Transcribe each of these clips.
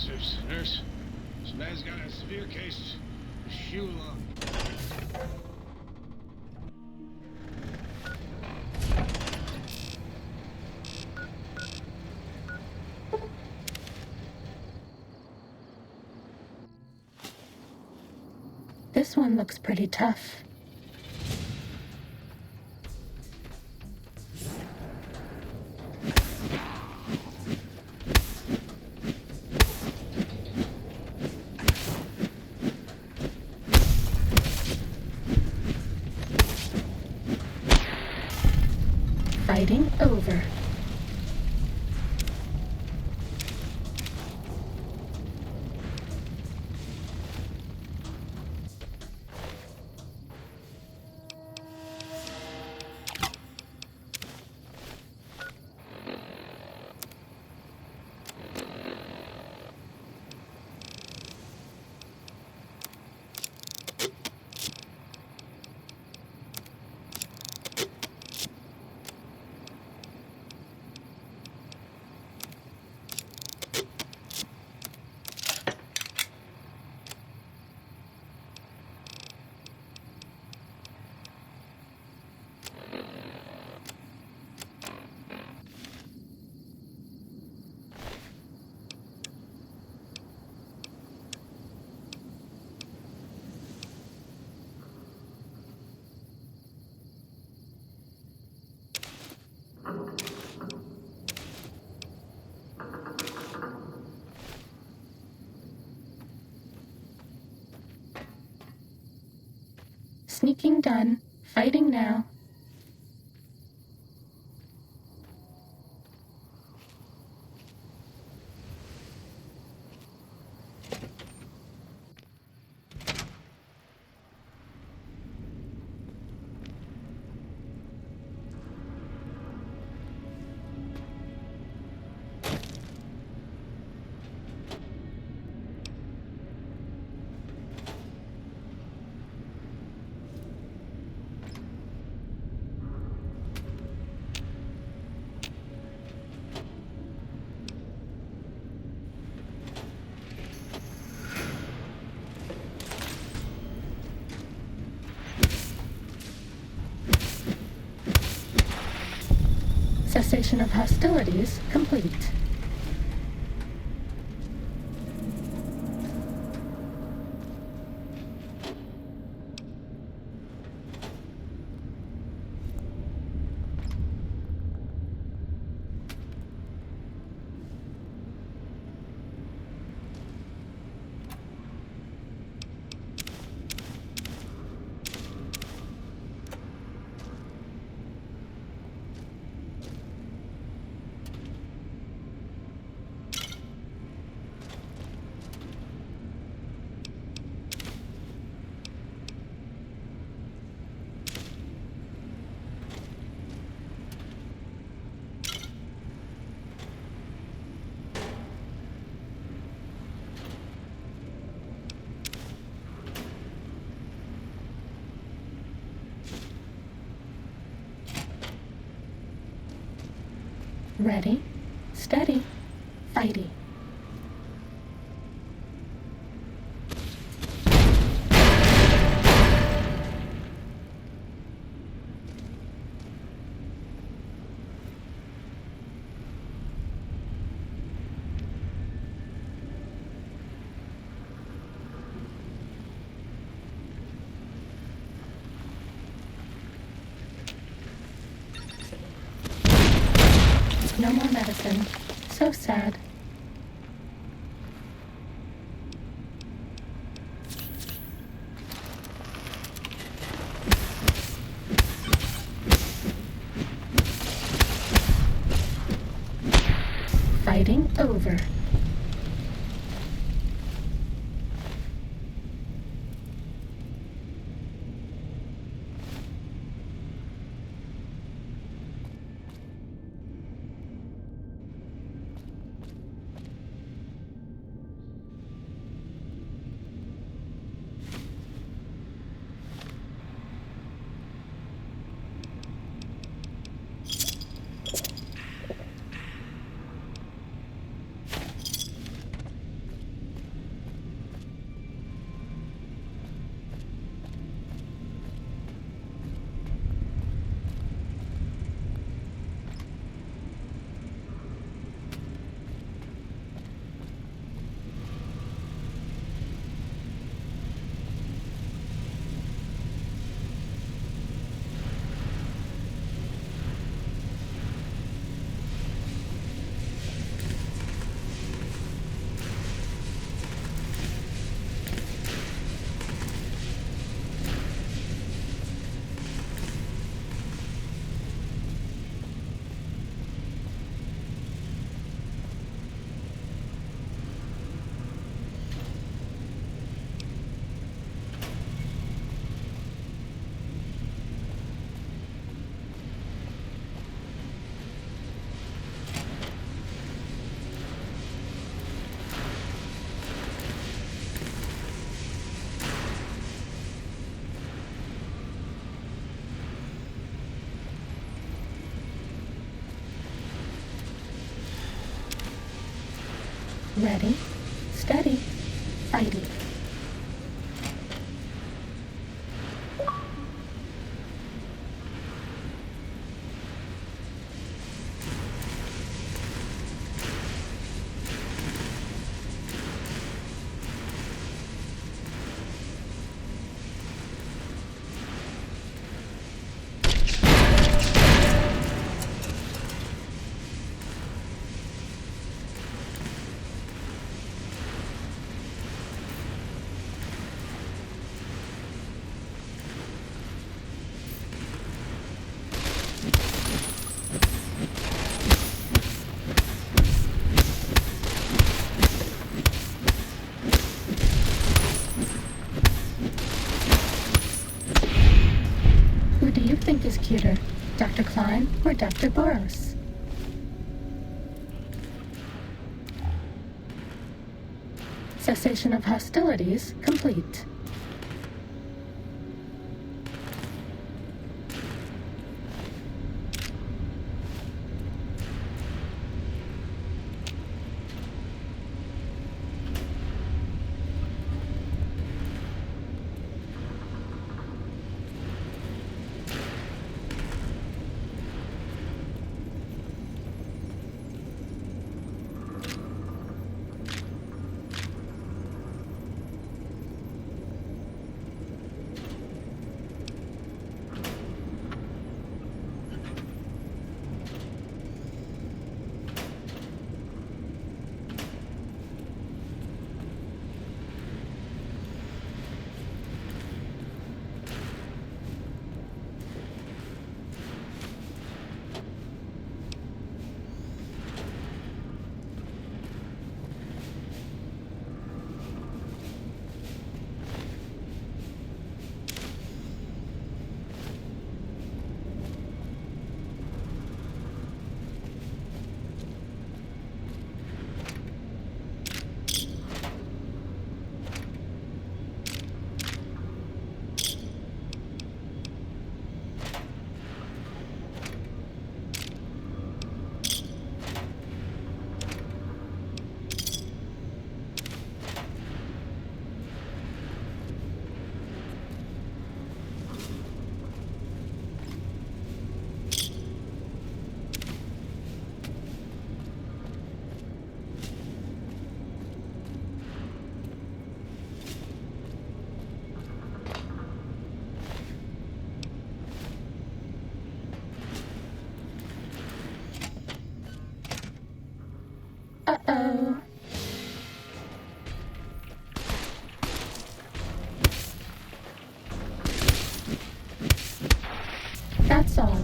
Nurse, this man's got a severe case of shoe lung. This one looks pretty tough. Fighting over. Sneaking done. Fighting now. Cessation of hostilities complete. Ready, steady, fighty. No more medicine. So sad. Fighting over. Ready, steady, fighting. Who do you think is cuter, Dr. Klein or Dr. Boros? Cessation of hostilities complete. Uh-oh. That's all.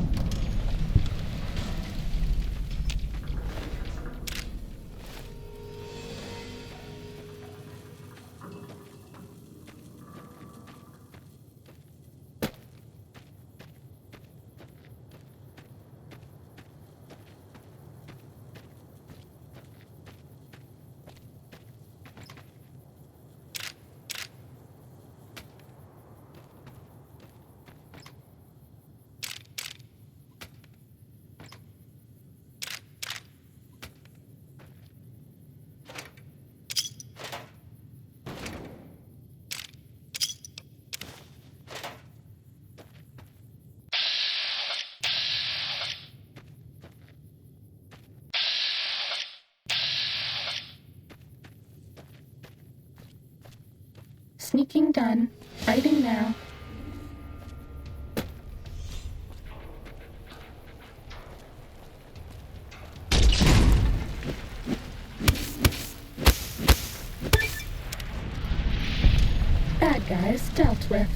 Sneaking done. Fighting now. Bad guys dealt with.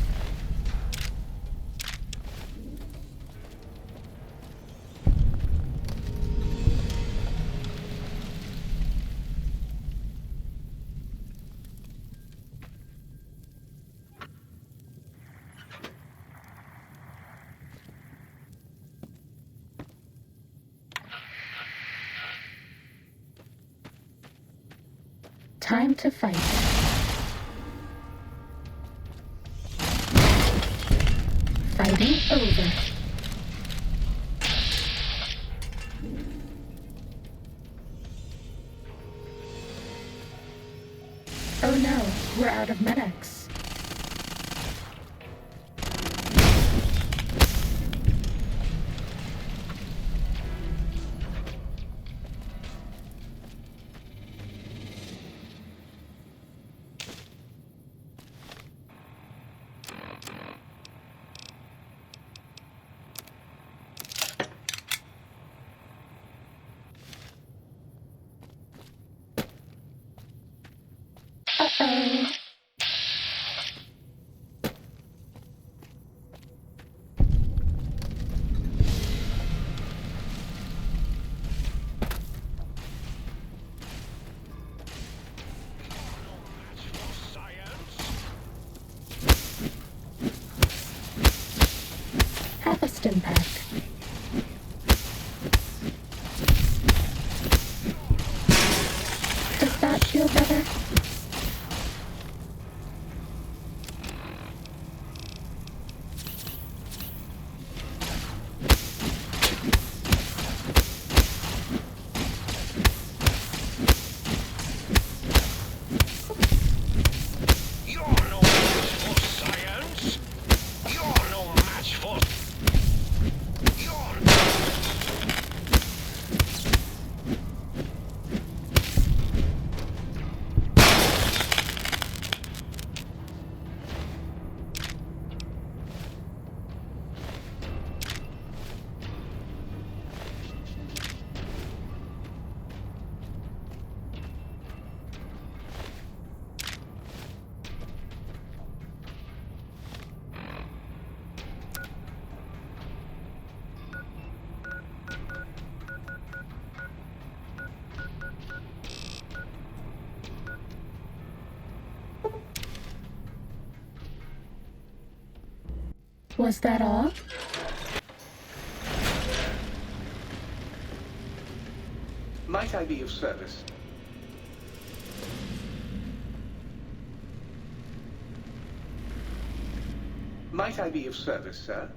Time to fight. Fighting over. Uh-oh. Half a stim pack. Does that feel better? You're no match for science. You're no match for... You're... Was that all? Might I be of service? Might I be of service, sir?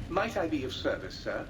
Might I be of service, sir?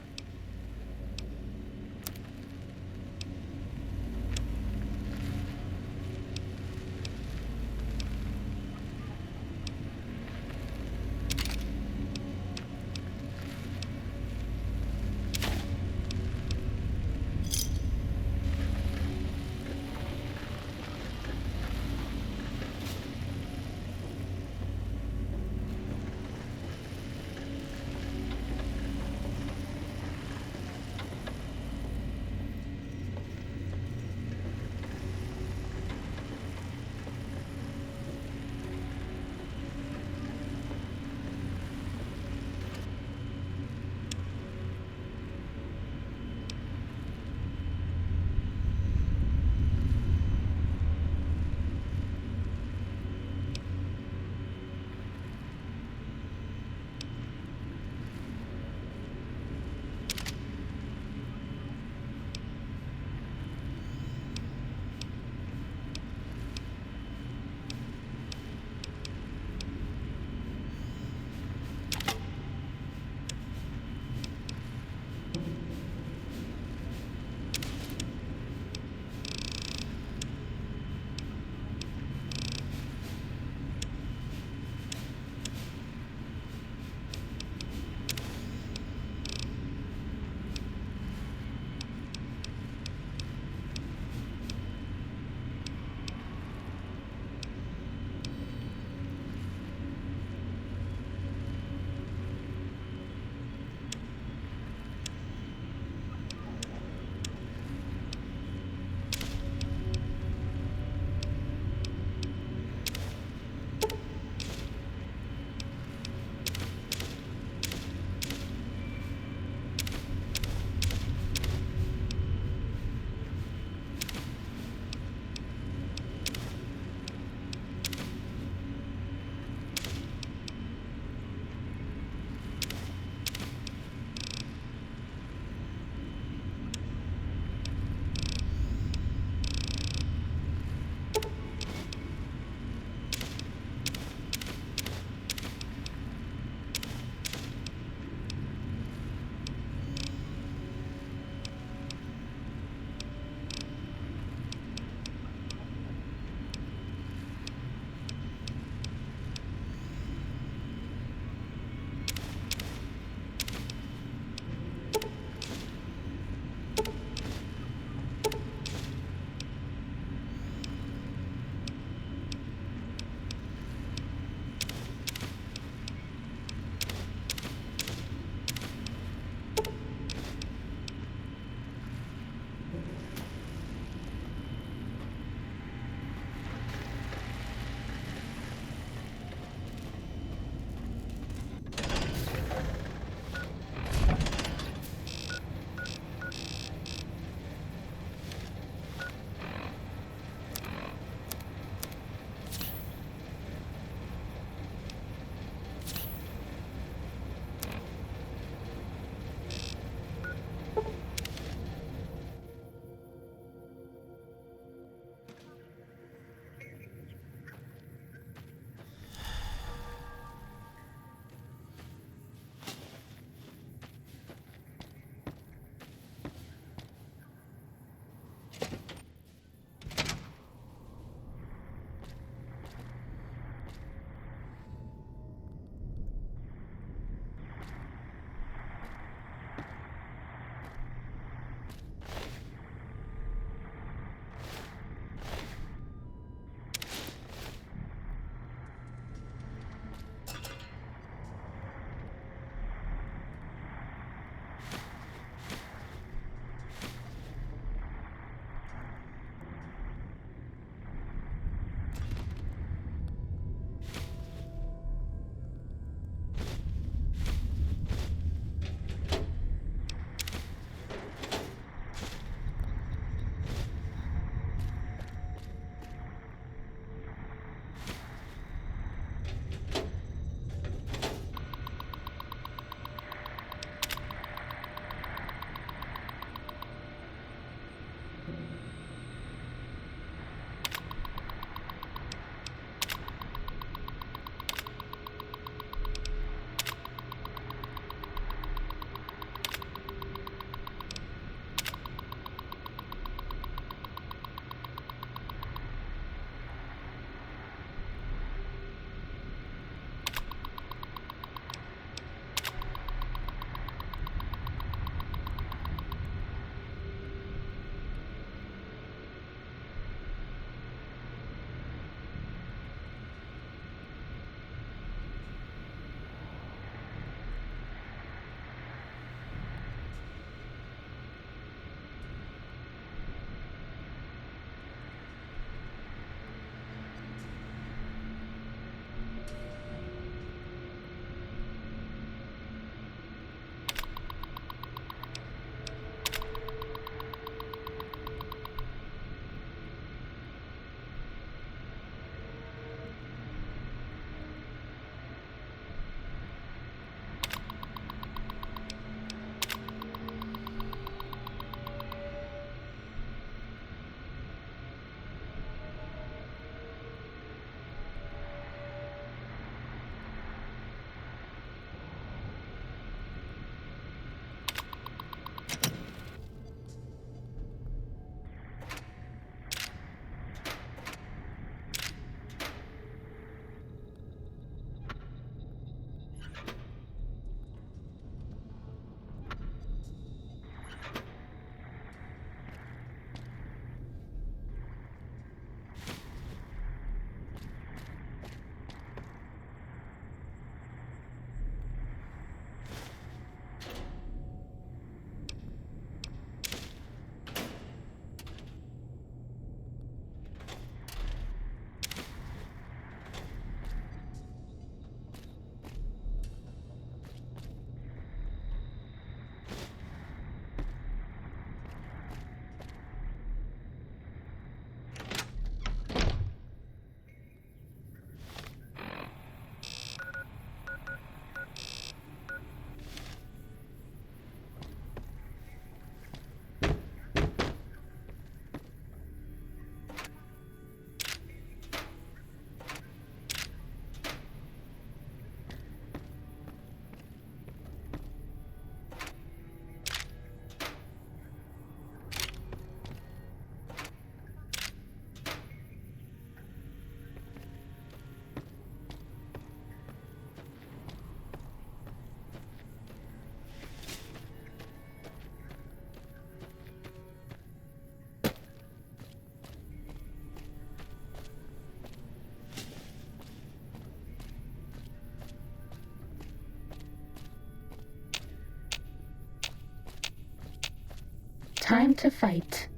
Time to fight.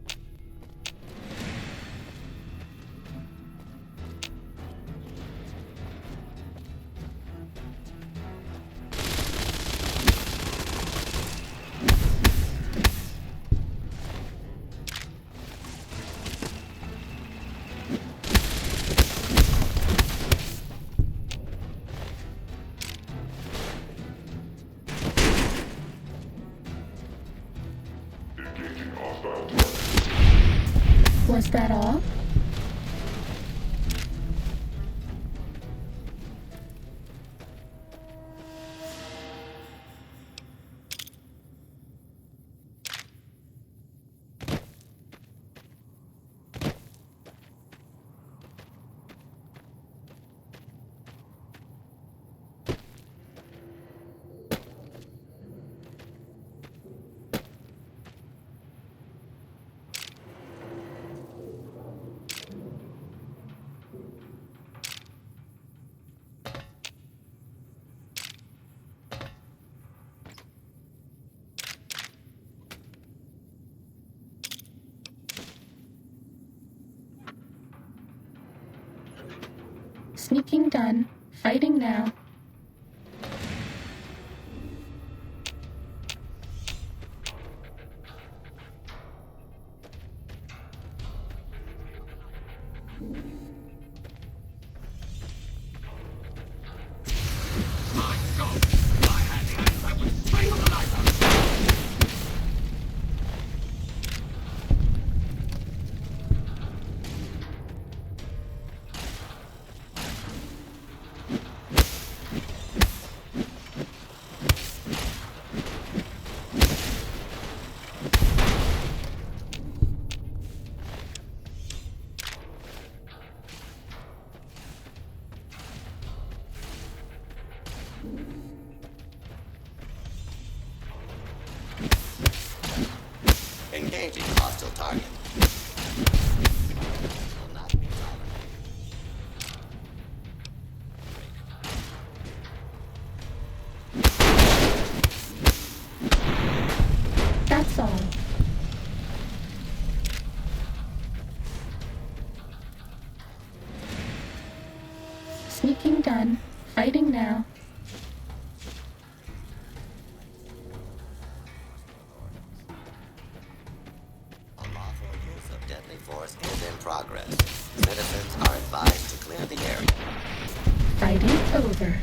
Was that all? Sneaking done. Fighting now. Engaging hostile target. Will not be tolerated. That's all. Sneaking done. Fighting now. Unlawful use of deadly force is in progress. Citizens are advised to clear the area. Fighting over.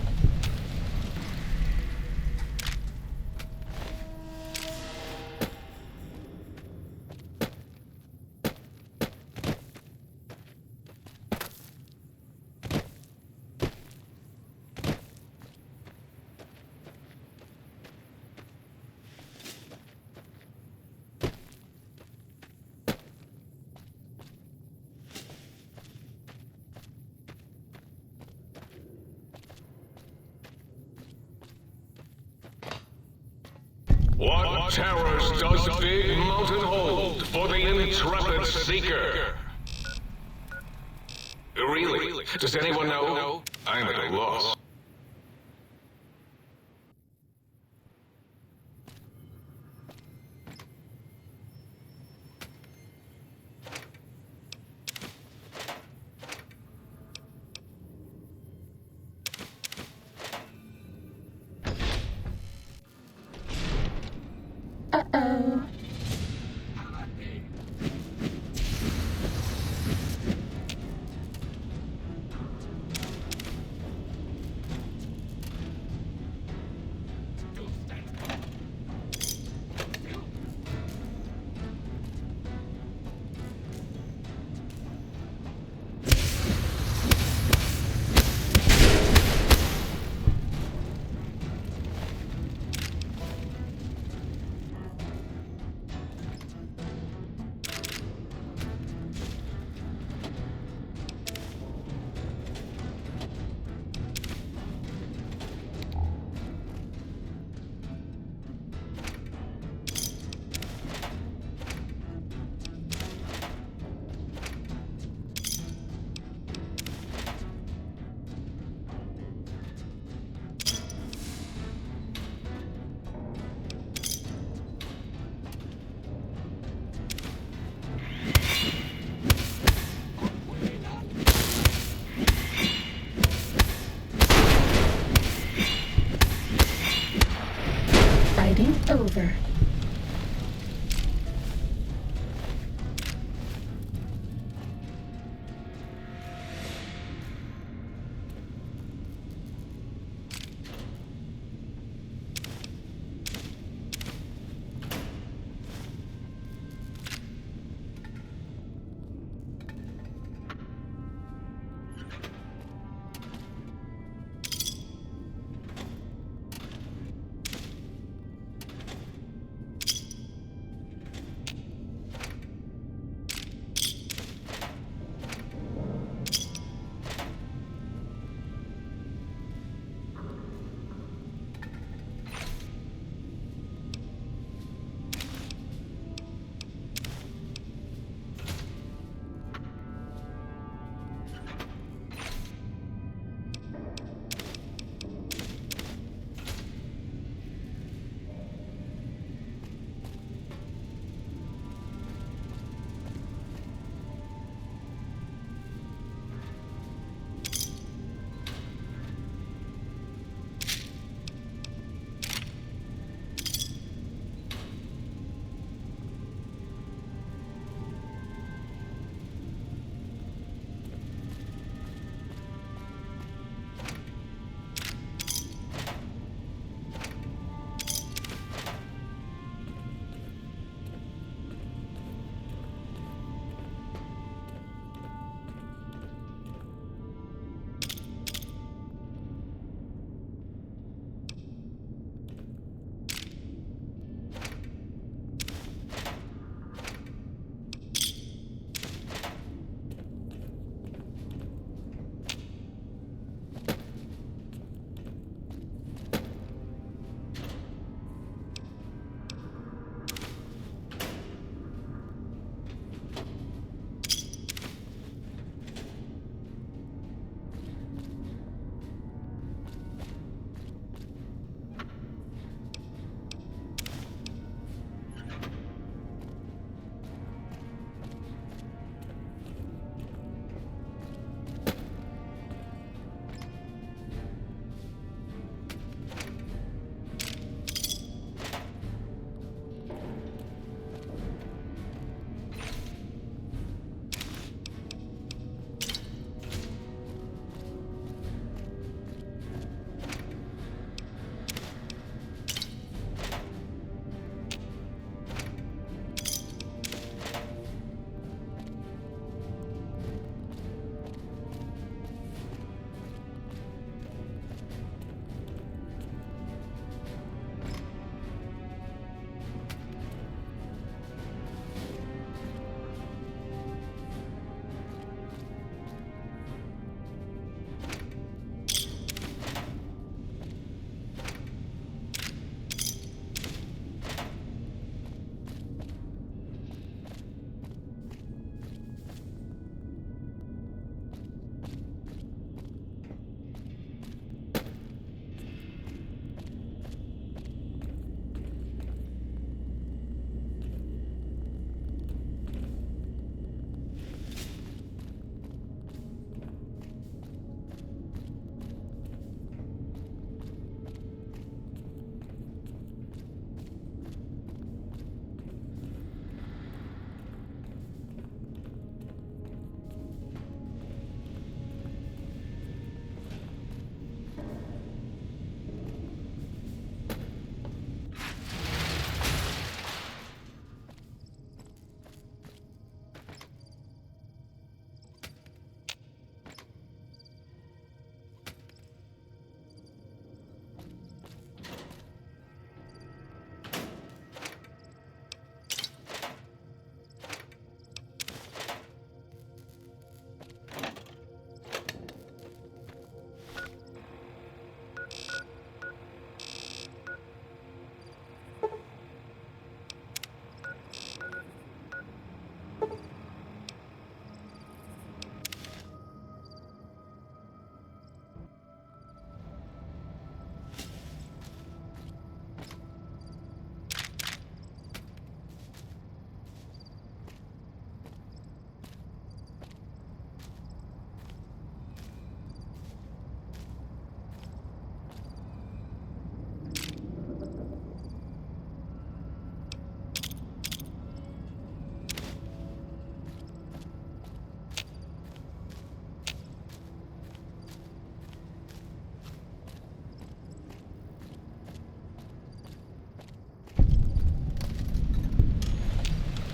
What terrors does Big Mountain hold for the intrepid seeker? Really? Does anyone know? I'm at a loss. Uh-oh.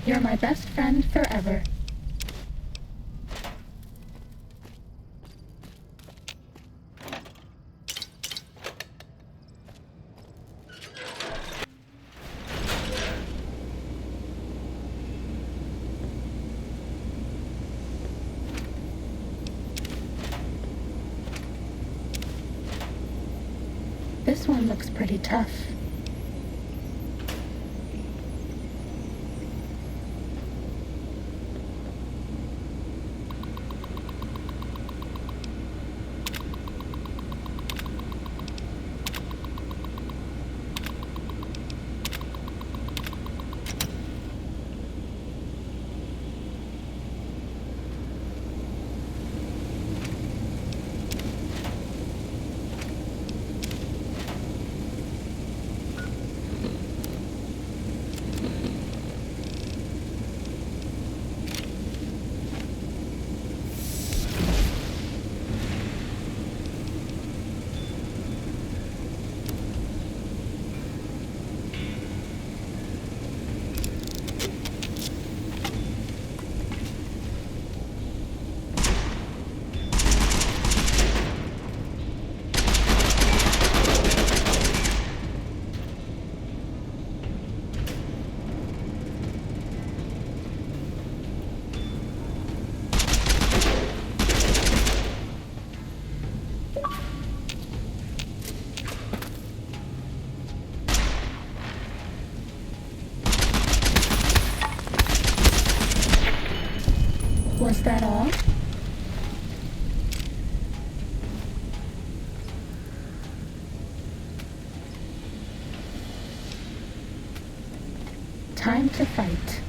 You're my best friend forever. This one looks pretty tough. Was that all? Time to fight.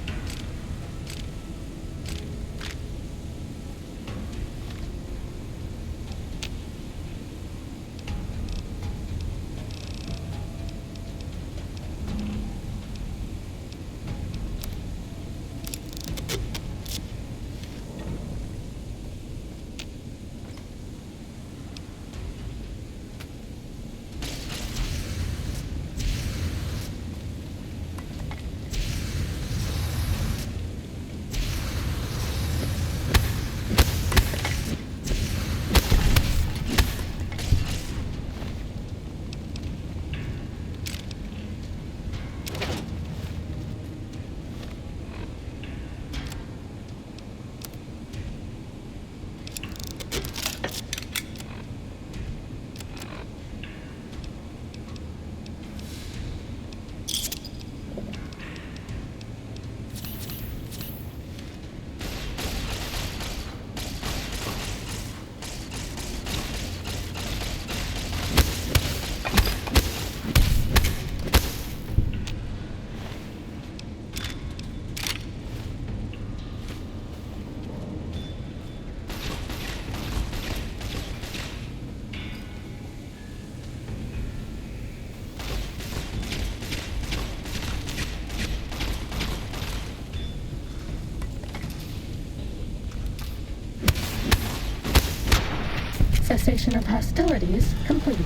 Cessation of hostilities complete.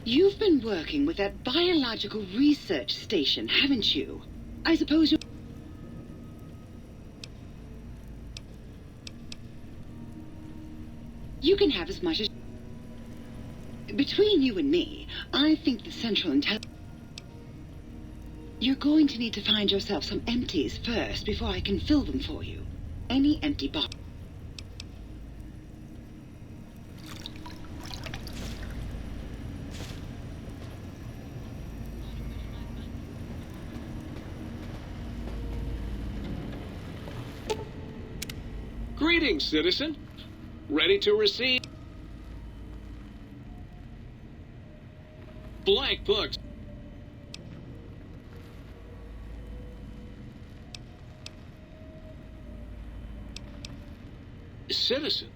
You've been working with that biological research station, haven't you? I suppose you... You can have as much as... Between you and me, I think the Central Intelligence... You're going to need to find yourself some empties first before I can fill them for you. Any empty box. Greetings, citizen. Ready to receive blank books. Citizen.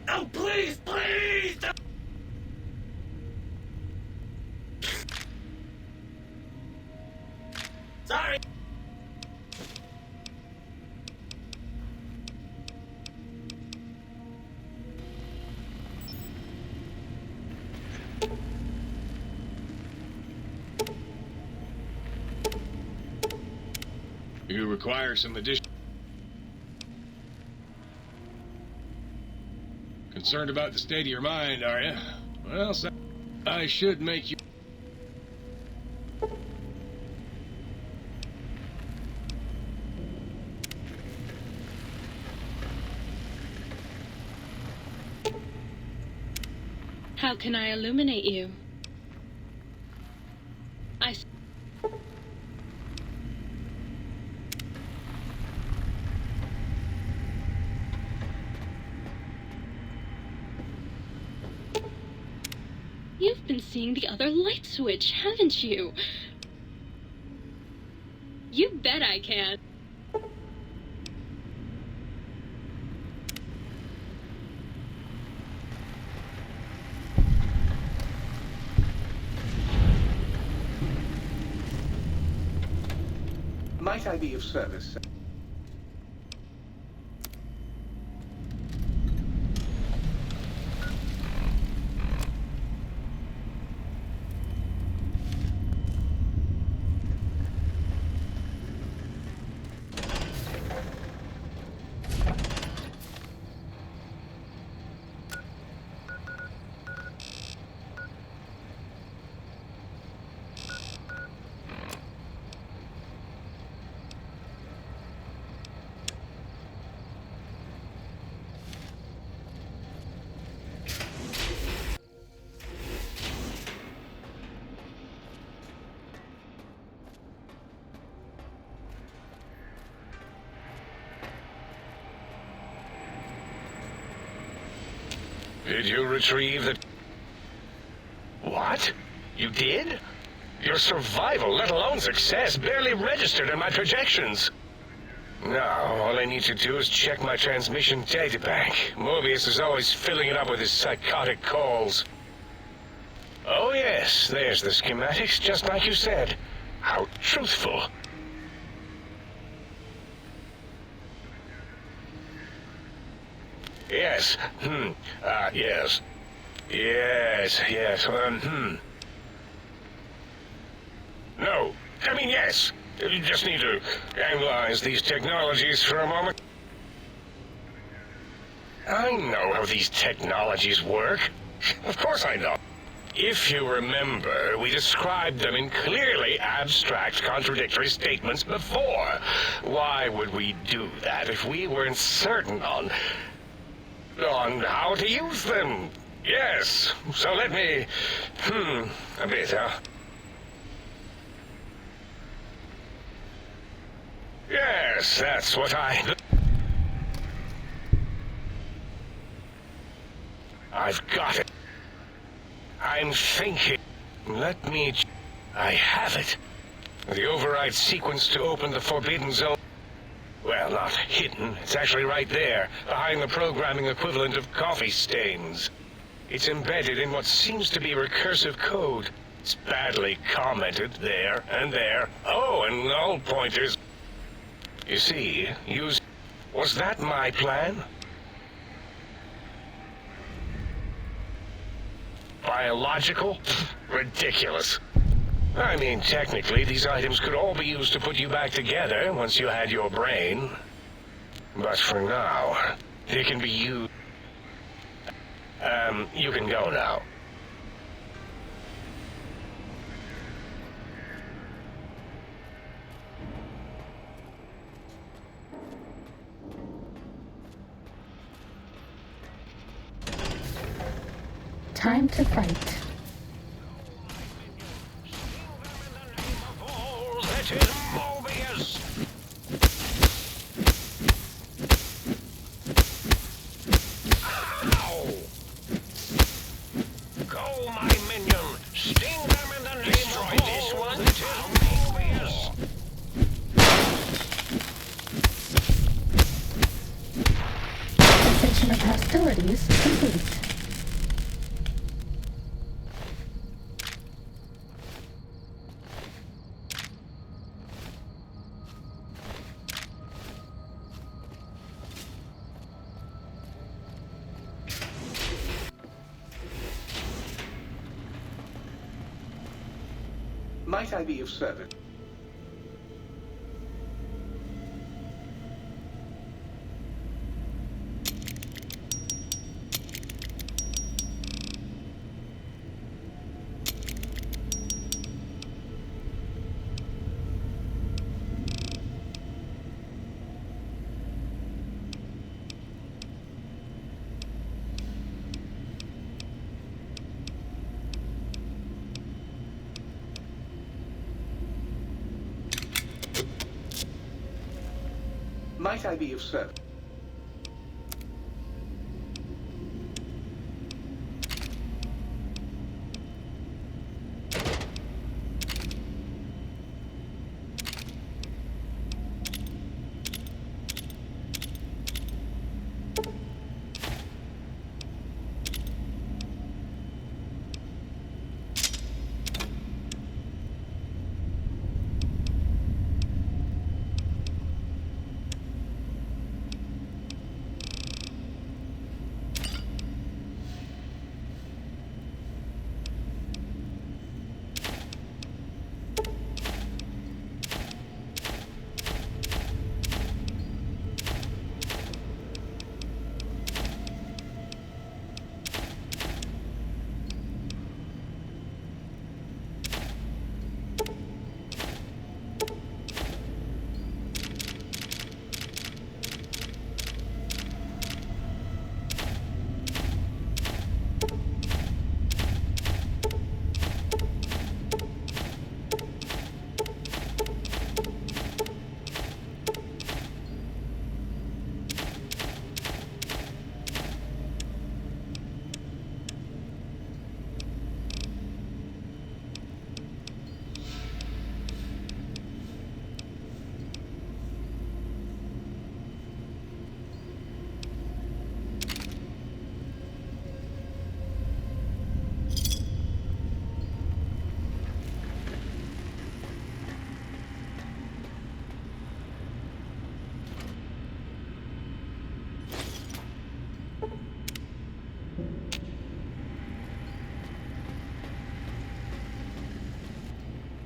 Oh, please, please! Sorry. You require some addition. Concerned about the state of your mind, are you? Well, I should make you... How can I illuminate you? You've been seeing the other light switch, haven't you? You bet I can. Might I be of service, sir? Did you retrieve the... What? You did? Your survival, let alone success, barely registered in my projections. Now, all I need to do is check my transmission databank. Mobius is always filling it up with his psychotic calls. Oh yes, there's the schematics, just like you said. How truthful. Yes. Yes. Yes. No. I mean, yes. You just need to analyze these technologies for a moment. I know how these technologies work. Of course I know. If you remember, we described them in clearly abstract, contradictory statements before. Why would we do that if we weren't certain on how to use them? Yes, so let me... a bit, huh? Yes, that's what I've got it. I'm thinking. Let me... I have it. The override sequence to open the Forbidden Zone. Well, not hidden. It's actually right there, behind the programming equivalent of coffee stains. It's embedded in what seems to be recursive code. It's badly commented there and there. Oh, and null pointers. You see, was that my plan? Biological? Ridiculous. I mean, technically, these items could all be used to put you back together once you had your brain. But for now, they can be used. You can go now. Time to fight. Oh, that is Mobius! Ow! Go, my minion! Sting them in the name of this one! That is Mobius! Cessation of hostilities complete. Might I be of service? Might I be of service?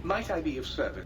Might I be of service?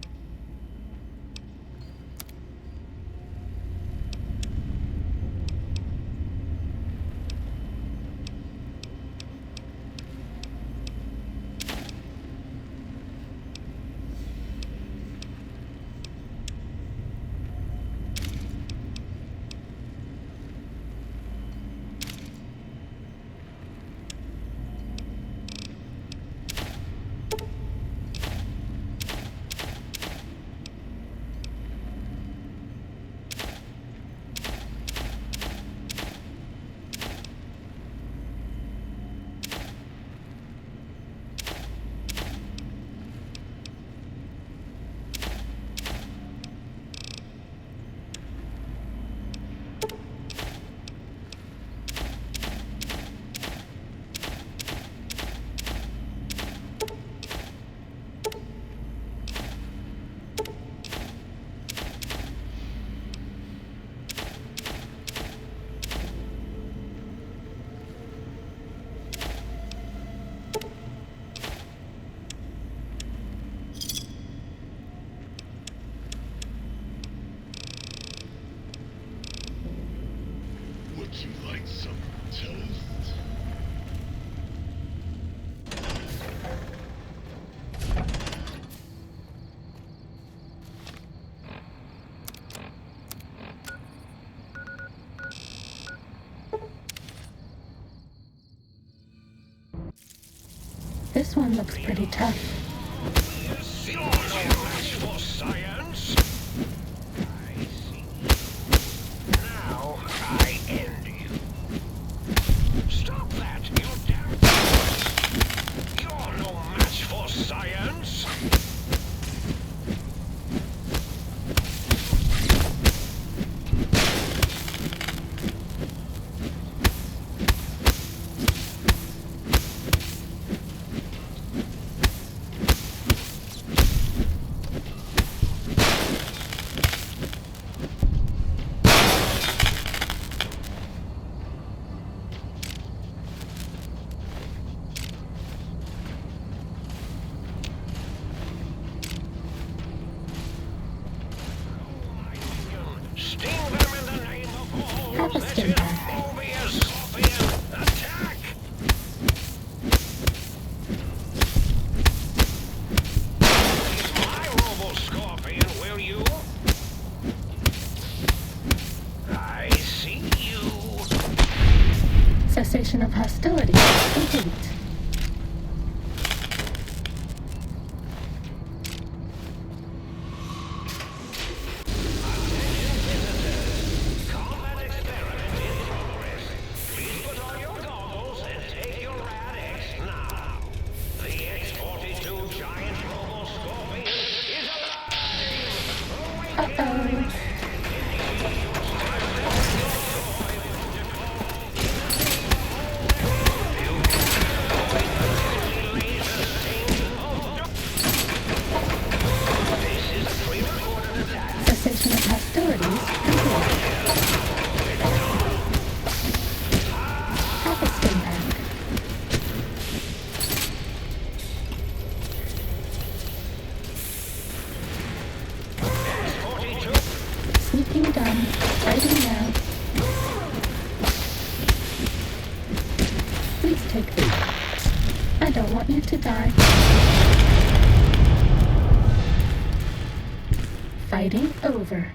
This one looks pretty tough. You're no match for science. I see. Now I end you. Stop that, you damn fool. You're no match for science. Sting them in the name of all Have a that sting is back. Mobius Scorpion. Attack! It's my Robo Scorpion, will you? I see you. Cessation of hostilities complete. Combat experiment in progress. Please put on your goggles and take your Rad X now. The X-42 giant Robo Scorpion is alive! Uh-oh. Cessation of hostilities complete. Have a sting back. Sneaking done. Fighting now. Please take these. I don't want you to die. Fighting over.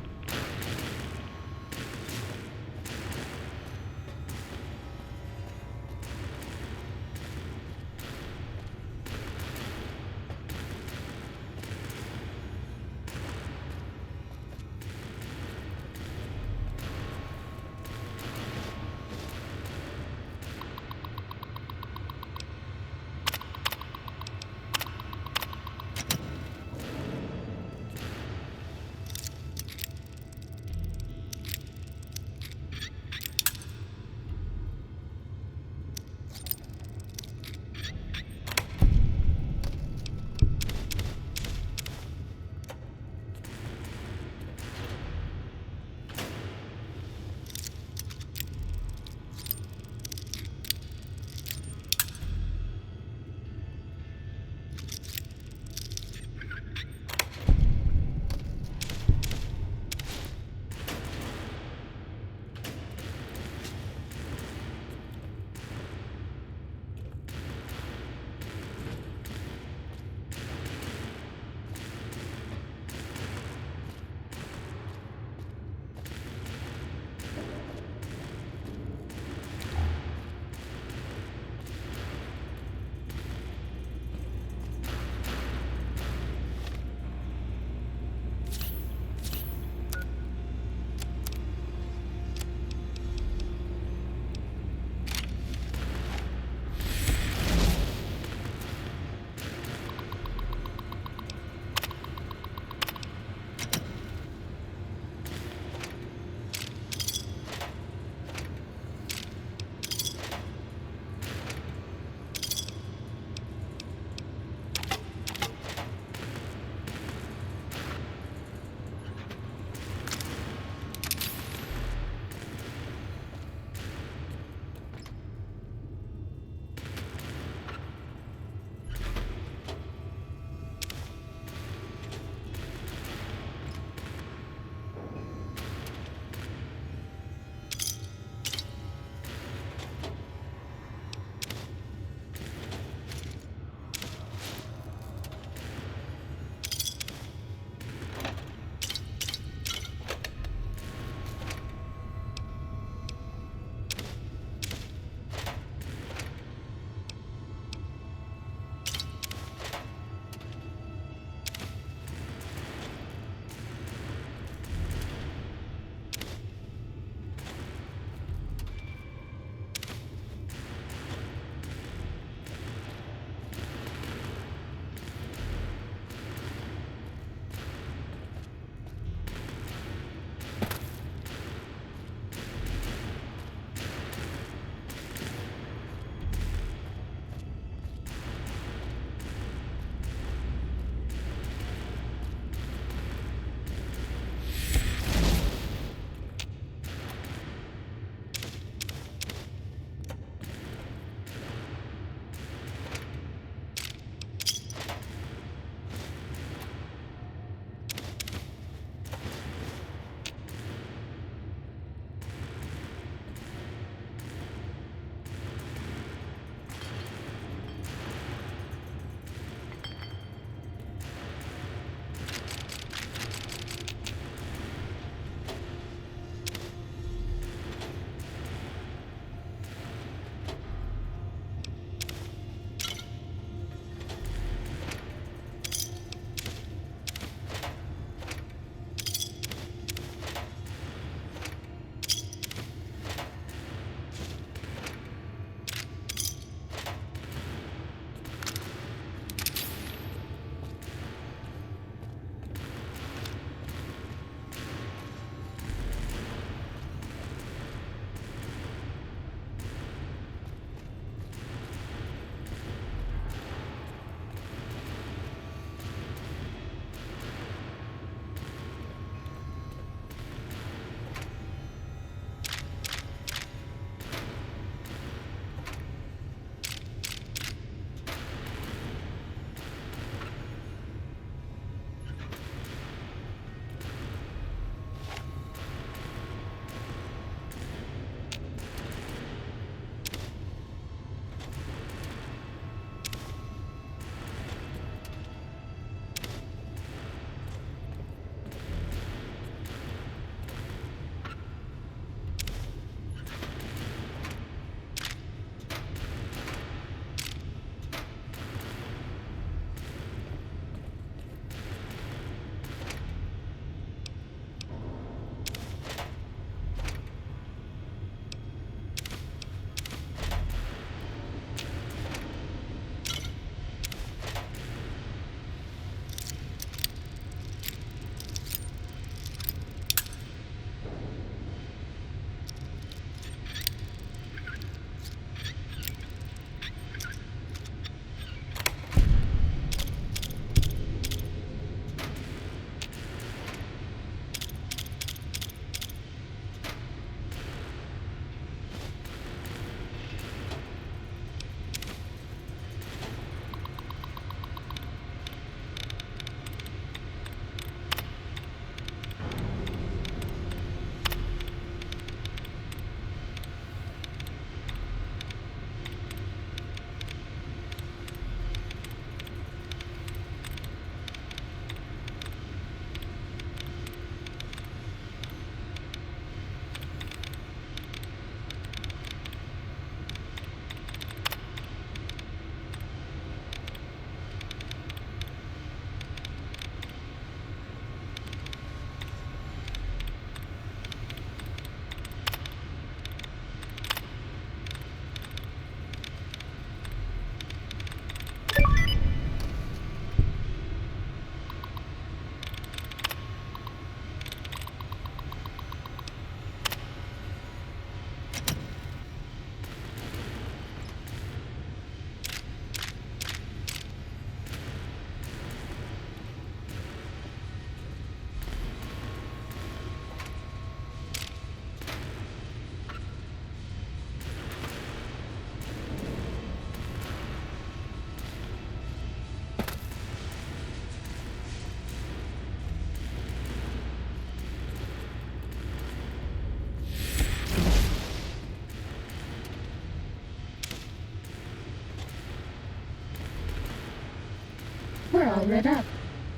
You're all lit up.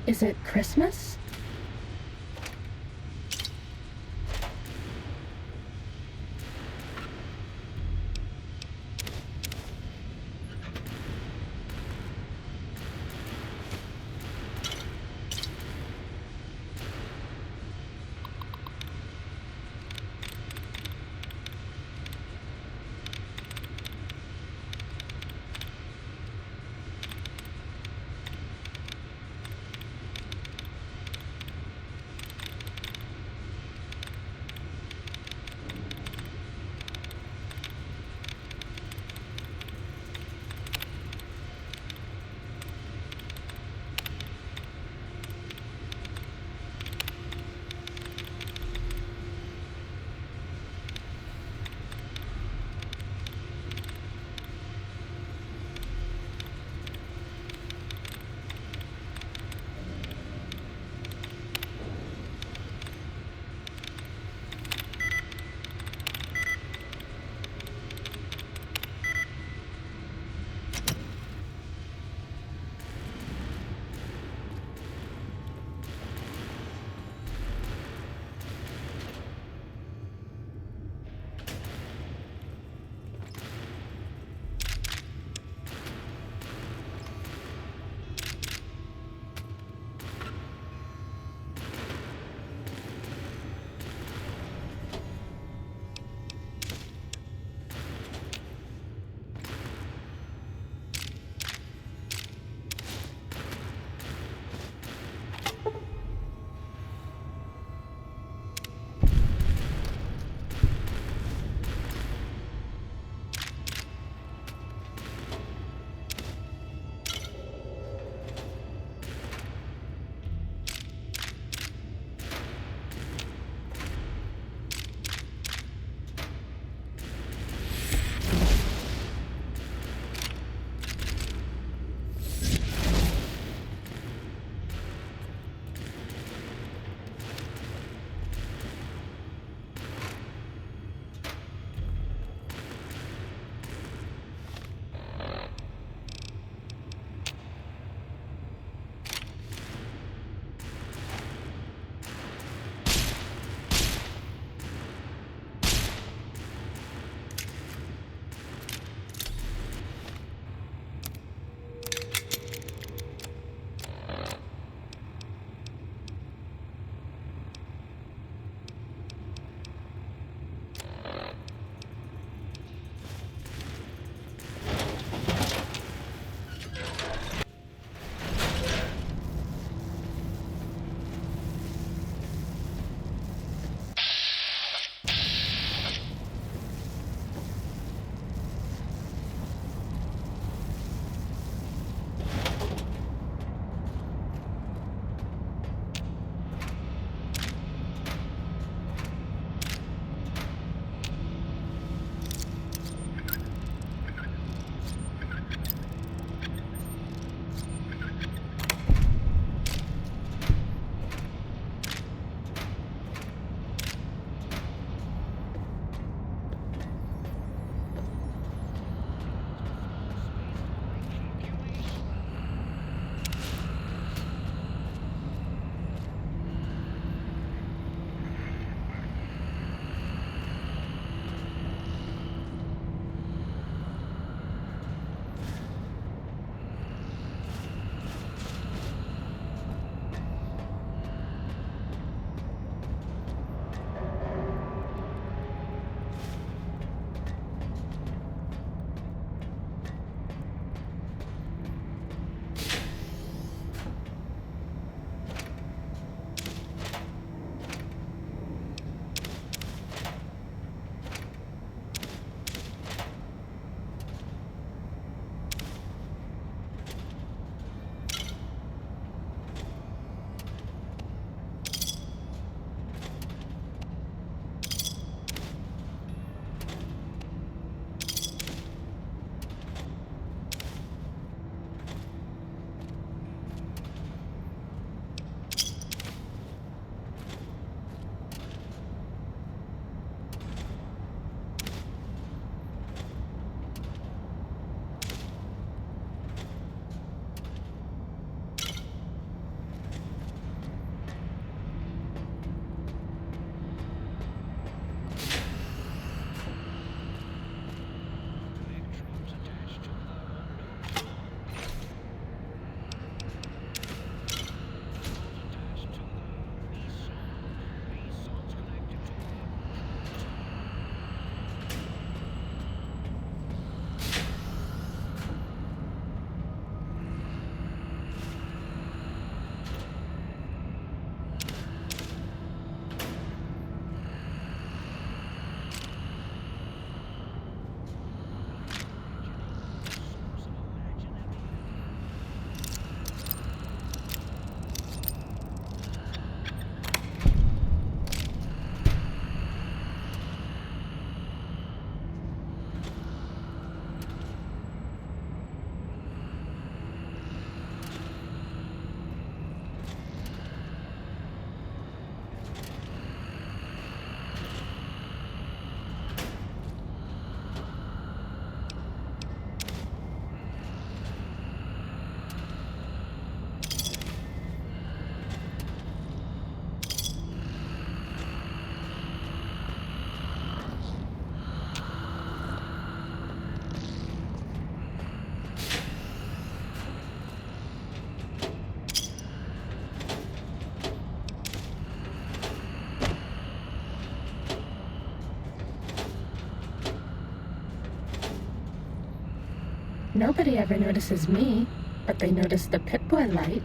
Is it Christmas? Nobody ever notices me, but they notice the Pip-Boy light.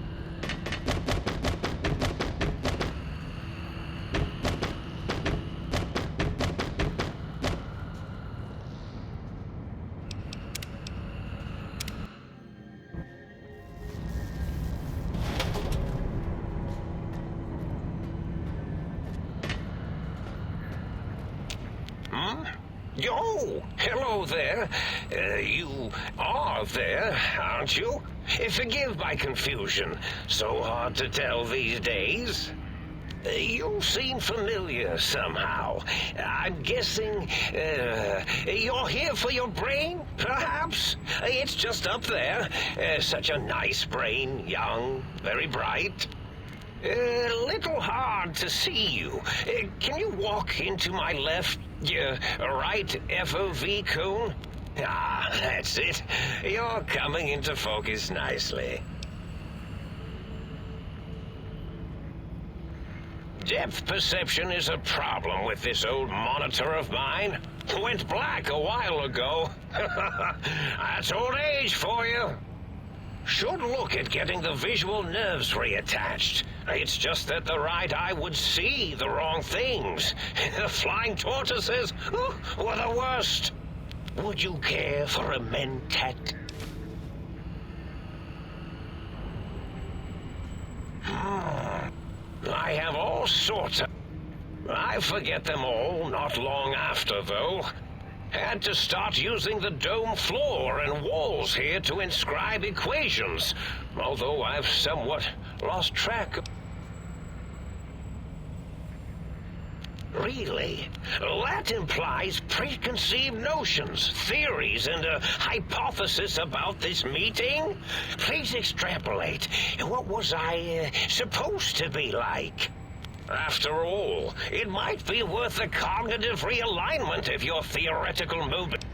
Oh, hello there. You are there, aren't you? Forgive my confusion. So hard to tell these days. You seem familiar somehow. I'm guessing, you're here for your brain, perhaps? It's just up there. Such a nice brain, young, very bright. A little hard to see you. Can you walk into my left, right FOV cone? Ah, that's it. You're coming into focus nicely. Depth perception is a problem with this old monitor of mine. Went black a while ago. That's old age for you. Should look at getting the visual nerves reattached. It's just that the right eye would see the wrong things. The flying tortoises were the worst. Would you care for a mentat? I have all sorts of... I forget them all not long after, though. Had to start using the dome floor and walls here to inscribe equations, although I've somewhat lost track of... Really? That implies preconceived notions, theories, and a hypothesis about this meeting? Please extrapolate. What was I supposed to be like? After all, it might be worth a cognitive realignment of your theoretical movement.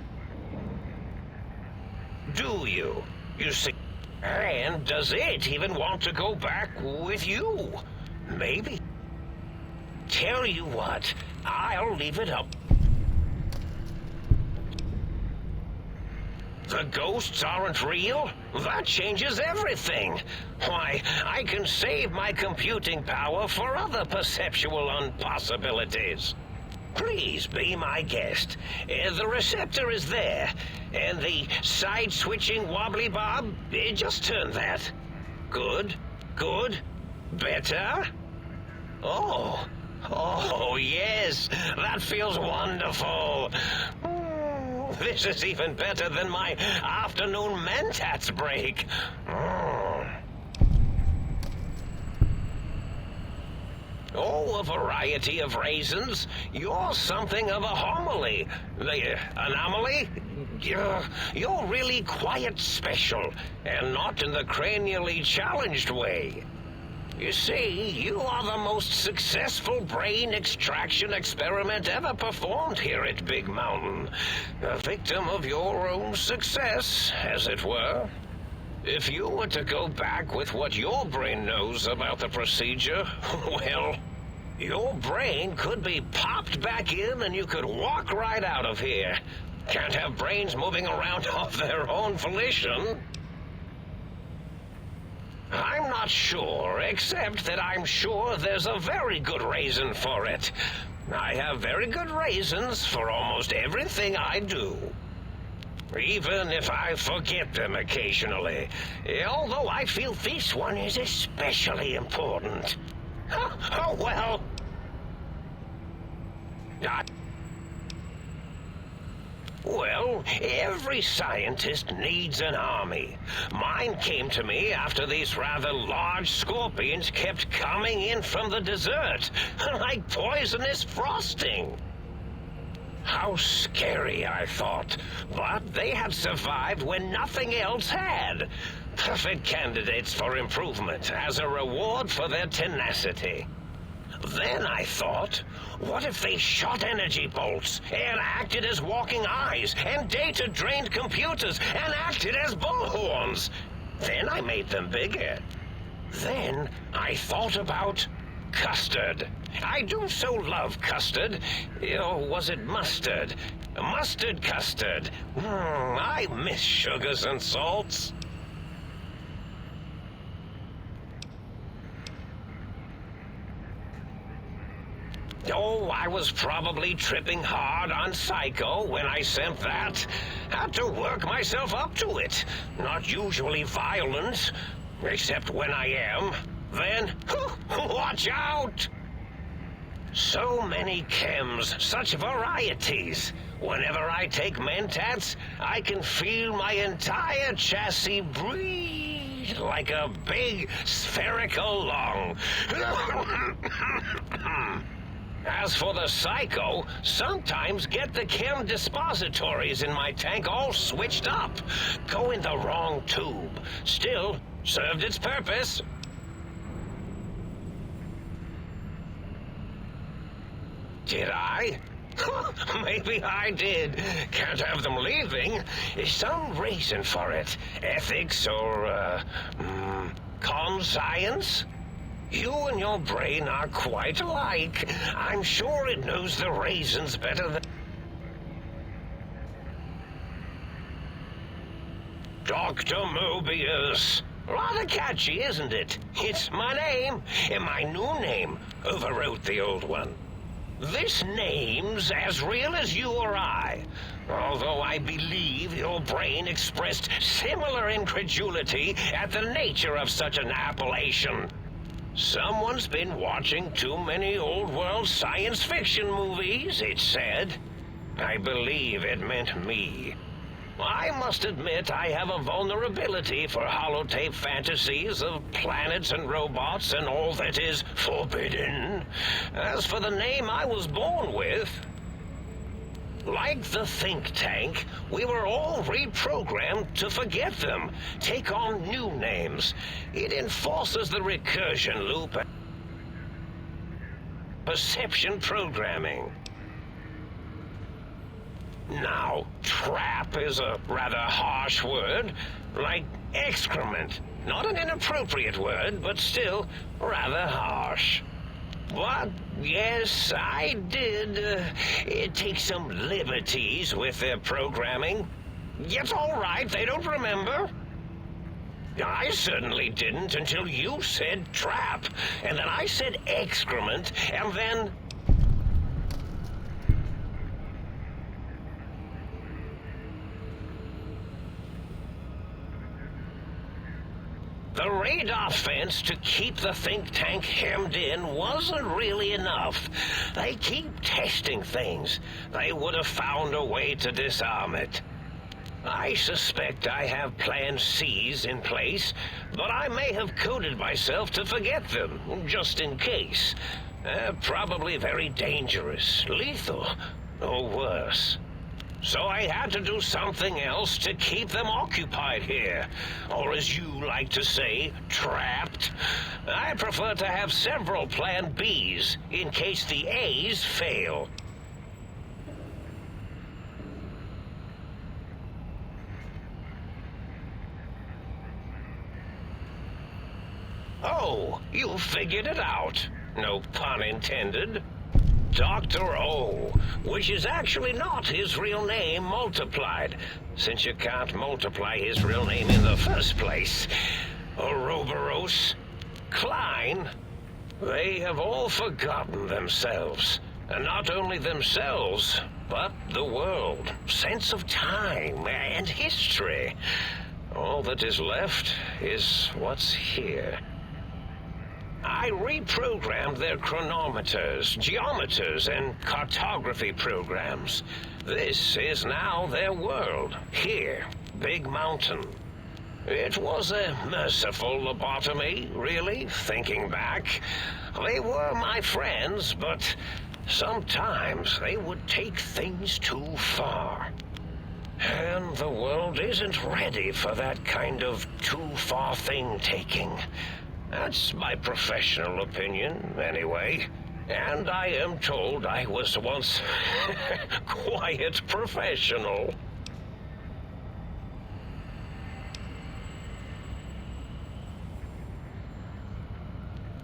Do you? You see? And does it even want to go back with you? Maybe. Tell you what, I'll leave it up. The ghosts aren't real? That changes everything. Why, I can save my computing power for other perceptual impossibilities. Please be my guest. The receptor is there, and the side-switching wobbly bob, just turn that. Good, good, better. Oh, yes, that feels wonderful. This is even better than my afternoon mentats break. Oh, a variety of raisins. You're something of a homily. The anomaly? You're really quite special, and not in the cranially challenged way. You see, you are the most successful brain extraction experiment ever performed here at Big Mountain. A victim of your own success, as it were. If you were to go back with what your brain knows about the procedure, well, your brain could be popped back in and you could walk right out of here. Can't have brains moving around of their own volition. I'm not sure, except that I'm sure there's a very good reason for it. I have very good reasons for almost everything I do. Even if I forget them occasionally. Although I feel this one is especially important. Oh well. Well, every scientist needs an army. Mine came to me after these rather large scorpions kept coming in from the desert, like poisonous frosting. How scary, I thought. But they had survived when nothing else had. Perfect candidates for improvement as a reward for their tenacity. Then I thought, what if they shot energy bolts and acted as walking eyes and data-drained computers and acted as bullhorns? Then I made them bigger. Then I thought about custard. I do so love custard. Or was it mustard? Mustard custard. I miss sugars and salts. Oh, I was probably tripping hard on Psycho when I sent that. Had to work myself up to it. Not usually violent, except when I am. Then, watch out! So many chems, such varieties. Whenever I take Mentats, I can feel my entire chassis breathe like a big spherical lung. As for the Psycho, sometimes get the chem dispositories in my tank all switched up. Go in the wrong tube. Still, served its purpose. Did I? Maybe I did. Can't have them leaving. Is some reason for it? Ethics or, conscience? You and your brain are quite alike. I'm sure it knows the raisins better than... Dr. Mobius. Rather catchy, isn't it? It's my name, and my new name overwrote the old one. This name's as real as you or I, although I believe your brain expressed similar incredulity at the nature of such an appellation. Someone's been watching too many old-world science fiction movies, it said. I believe it meant me. I must admit I have a vulnerability for holotape fantasies of planets and robots and all that is forbidden. As for the name I was born with, like the think tank, we were all reprogrammed to forget them, take on new names. It enforces the recursion loop and perception programming. Now, trap is a rather harsh word, like excrement. Not an inappropriate word, but still rather harsh. But, yes, I did take some liberties with their programming. It's all right, they don't remember. I certainly didn't until you said trap, and then I said excrement, and then... The radar fence to keep the think tank hemmed in wasn't really enough. They keep testing things. They would have found a way to disarm it. I suspect I have Plan C's in place, but I may have coded myself to forget them, just in case. Probably very dangerous, lethal, or worse. So I had to do something else to keep them occupied here. Or as you like to say, trapped. I prefer to have several Plan Bs in case the A's fail. Oh, you figured it out. No pun intended. Dr. O, which is actually not his real name multiplied, since you can't multiply his real name in the first place. Ouroboros, Klein, they have all forgotten themselves. And not only themselves, but the world, sense of time, and history. All that is left is what's here. I reprogrammed their chronometers, geometers, and cartography programs. This is now their world, here, Big Mountain. It was a merciful lobotomy, really, thinking back. They were my friends, but sometimes they would take things too far. And the world isn't ready for that kind of too-far thing-taking. That's my professional opinion, anyway. And I am told I was once quite professional.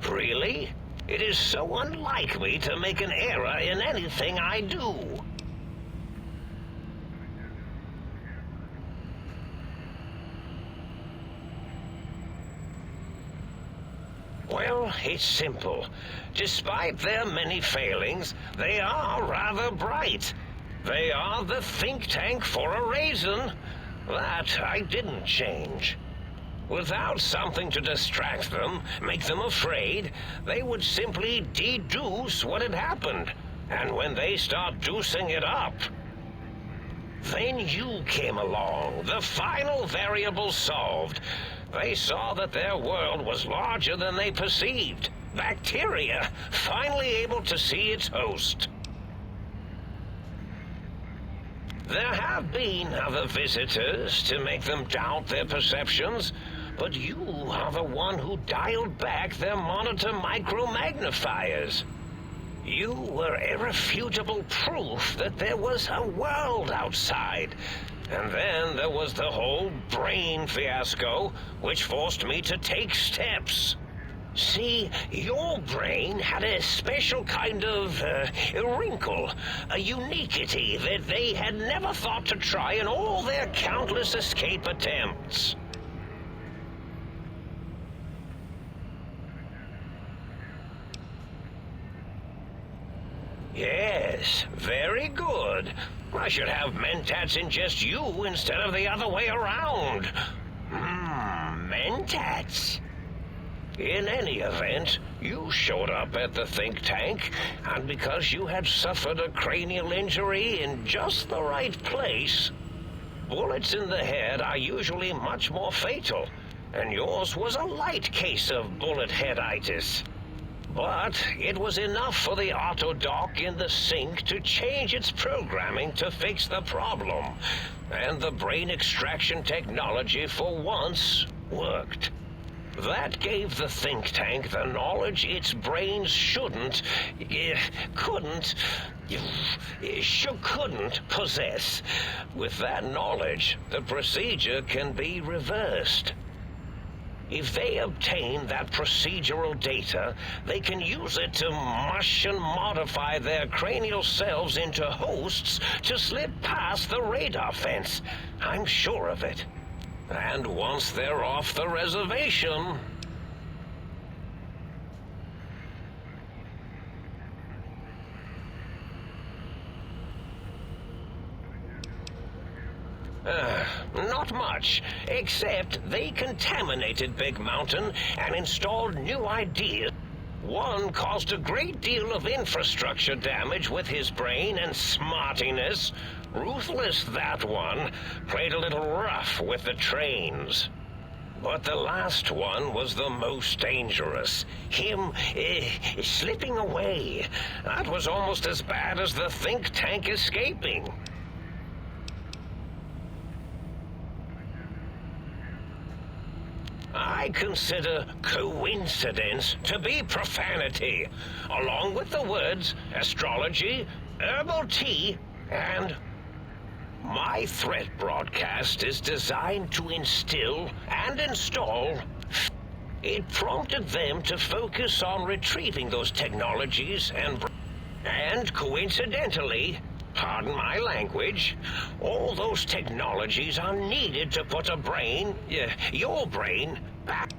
Really? It is so unlike me to make an error in anything I do. Well, it's simple. Despite their many failings, they are rather bright. They are the think tank for a reason. That I didn't change. Without something to distract them, make them afraid, they would simply deduce what had happened. And when they start deucing it up, then you came along, the final variable solved. They saw that their world was larger than they perceived. Bacteria, finally able to see its host. There have been other visitors to make them doubt their perceptions, but you are the one who dialed back their monitor micromagnifiers. You were irrefutable proof that there was a world outside. And then there was the whole brain fiasco, which forced me to take steps. See, your brain had a special kind of wrinkle, a uniquity that they had never thought to try in all their countless escape attempts. Yes, very good. I should have Mentats ingest you instead of the other way around. Mentats. In any event, you showed up at the think tank, and because you had suffered a cranial injury in just the right place, bullets in the head are usually much more fatal, and yours was a light case of bullet headitis. But it was enough for the autodoc in the sink to change its programming to fix the problem, and the brain extraction technology for once worked. That gave the think tank the knowledge its brains couldn't possess. With that knowledge, the procedure can be reversed. If they obtain that procedural data, they can use it to mush and modify their cranial cells into hosts to slip past the radar fence. I'm sure of it. And once they're off the reservation... not much, except they contaminated Big Mountain and installed new ideas. One caused a great deal of infrastructure damage with his brain and smartiness. Ruthless, that one. Played a little rough with the trains. But the last one was the most dangerous. Him, slipping away. That was almost as bad as the think tank escaping. I consider coincidence to be profanity, along with the words astrology, herbal tea, and... My threat broadcast is designed to instill and install... It prompted them to focus on retrieving those technologies and coincidentally, pardon my language, all those technologies are needed to put a brain, your brain, back.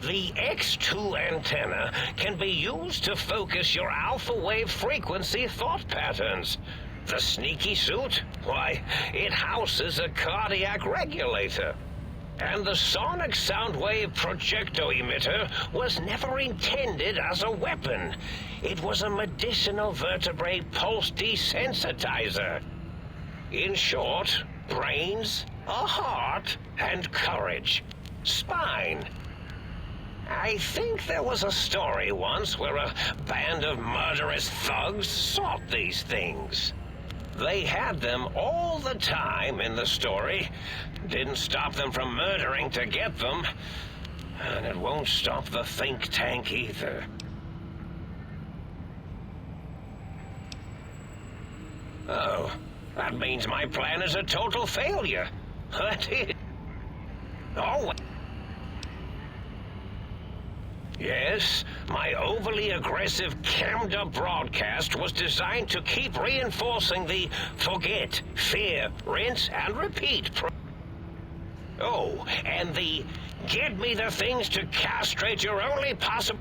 The X2 antenna can be used to focus your alpha wave frequency thought patterns. The sneaky suit, why, it houses a cardiac regulator. And the sonic sound wave projecto emitter was never intended as a weapon. It was a medicinal vertebrae pulse desensitizer. In short, brains, a heart, and courage. Spine. I think there was a story once where a band of murderous thugs sought these things. They had them all the time in the story. Didn't stop them from murdering to get them. And it won't stop the think tank either. Oh, that means my plan is a total failure. That is... Oh... Yes, my overly aggressive cammed-up broadcast was designed to keep reinforcing the forget, fear, rinse, and repeat Oh, and the Get me the things to castrate your only possible...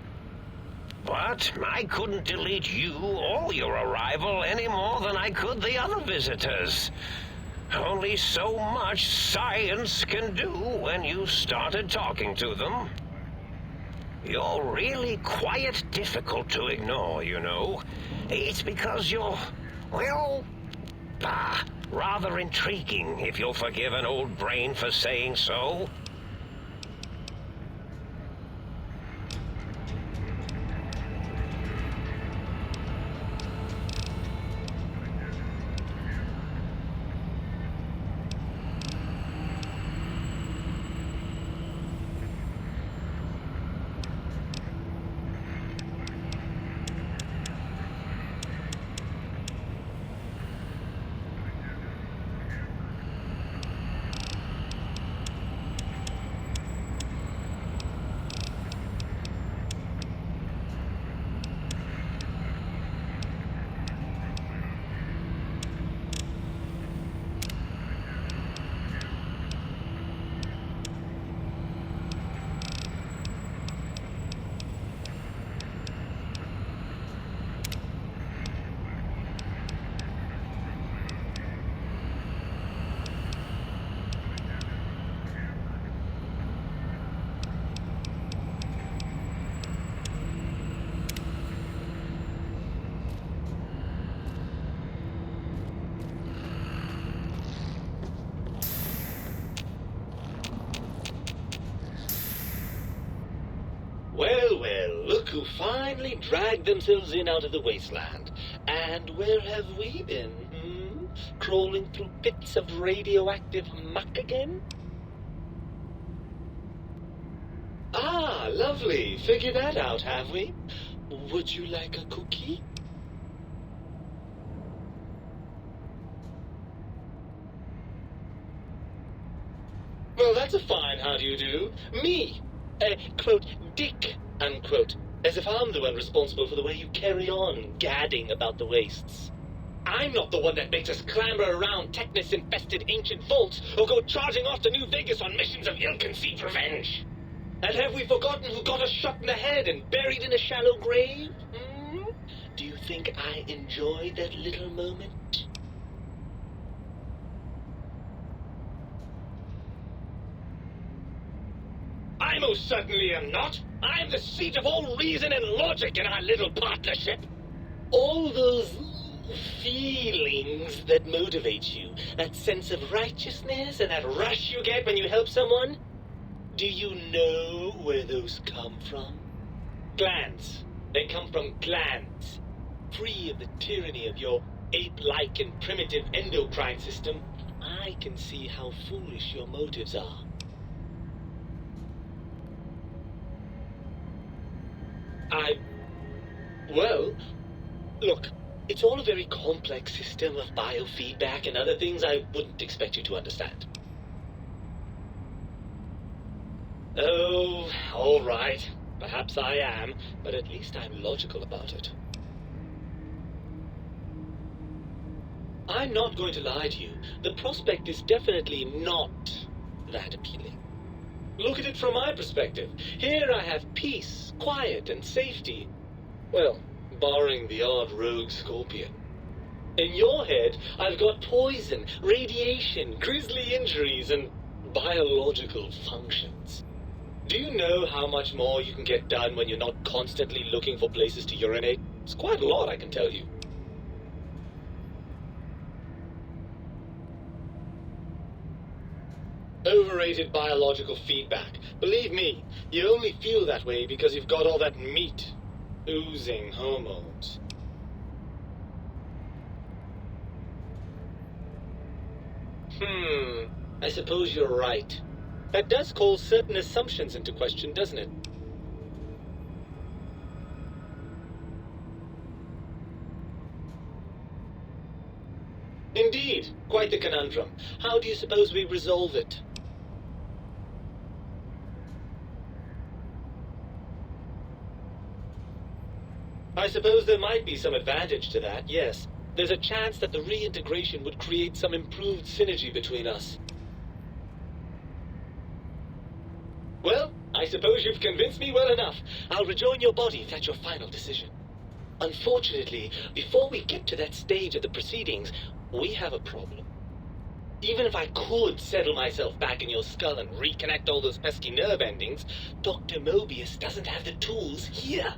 But I couldn't delete you or your arrival any more than I could the other visitors. Only so much science can do when you started talking to them. You're really quite difficult to ignore, you know. It's because you're, well, rather intriguing, if you'll forgive an old brain for saying so. Well, look who finally dragged themselves in out of the wasteland. And where have we been, Crawling through pits of radioactive muck again? Ah, lovely. Figured that out, have we? Would you like a cookie? Well, that's a fine how do you do. Me, quote, Dick, unquote. As if I'm the one responsible for the way you carry on gadding about the wastes. I'm not the one that makes us clamber around Technus-infested ancient vaults or go charging off to New Vegas on missions of ill-conceived revenge. And have we forgotten who got us shot in the head and buried in a shallow grave? Do you think I enjoyed that little moment? I most certainly am not. I am the seat of all reason and logic in our little partnership. All those feelings that motivate you, that sense of righteousness and that rush you get when you help someone, do you know where those come from? Glands. They come from glands. Free of the tyranny of your ape-like and primitive endocrine system, I can see how foolish your motives are. Well, look, it's all a very complex system of biofeedback and other things I wouldn't expect you to understand. Oh, all right. Perhaps I am, but at least I'm logical about it. I'm not going to lie to you. The prospect is definitely not that appealing. Look at it from my perspective. Here I have peace, quiet, and safety. Well, barring the odd rogue scorpion. In your head, I've got poison, radiation, grisly injuries, and biological functions. Do you know how much more you can get done when you're not constantly looking for places to urinate? It's quite a lot, I can tell you. Overrated biological feedback. Believe me, you only feel that way because you've got all that meat. Oozing hormones. I suppose you're right. That does call certain assumptions into question, doesn't it? Indeed, quite the conundrum. How do you suppose we resolve it? I suppose there might be some advantage to that, yes. There's a chance that the reintegration would create some improved synergy between us. Well, I suppose you've convinced me well enough. I'll rejoin your body if that's your final decision. Unfortunately, before we get to that stage of the proceedings, we have a problem. Even if I could settle myself back in your skull and reconnect all those pesky nerve endings, Dr. Mobius doesn't have the tools here.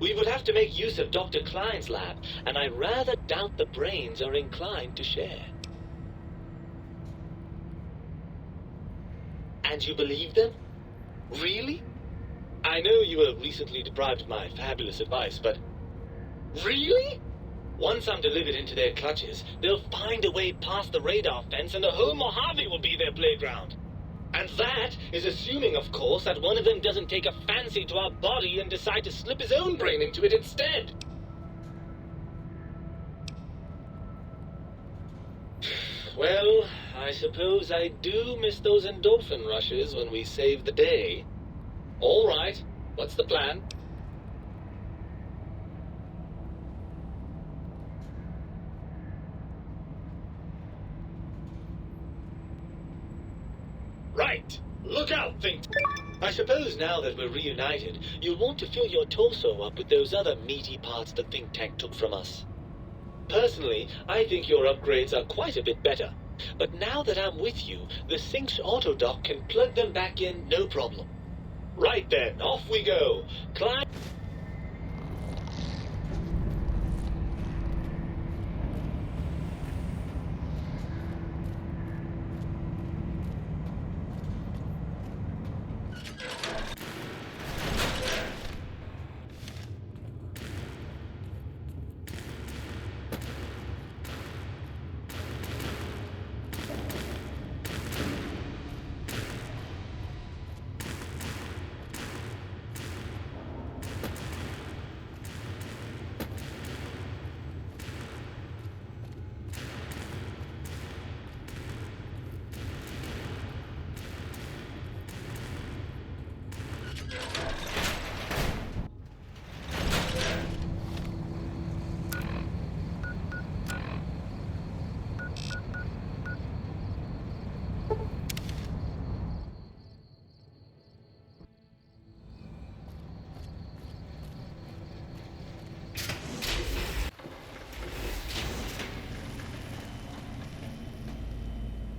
We would have to make use of Dr. Klein's lab, and I rather doubt the brains are inclined to share. And you believe them? Really? I know you were recently deprived of my fabulous advice, but... Really? Once I'm delivered into their clutches, they'll find a way past the radar fence and the whole Mojave will be their playground. And that is assuming, of course, that one of them doesn't take a fancy to our body and decide to slip his own brain into it instead. Well, I suppose I do miss those endorphin rushes when we save the day. All right, what's the plan? Right! Look out, Think! I suppose now that we're reunited, you'll want to fill your torso up with those other meaty parts the think tank took from us. Personally, I think your upgrades are quite a bit better. But now that I'm with you, the Sync's autodock can plug them back in no problem. Right then, off we go. Climb...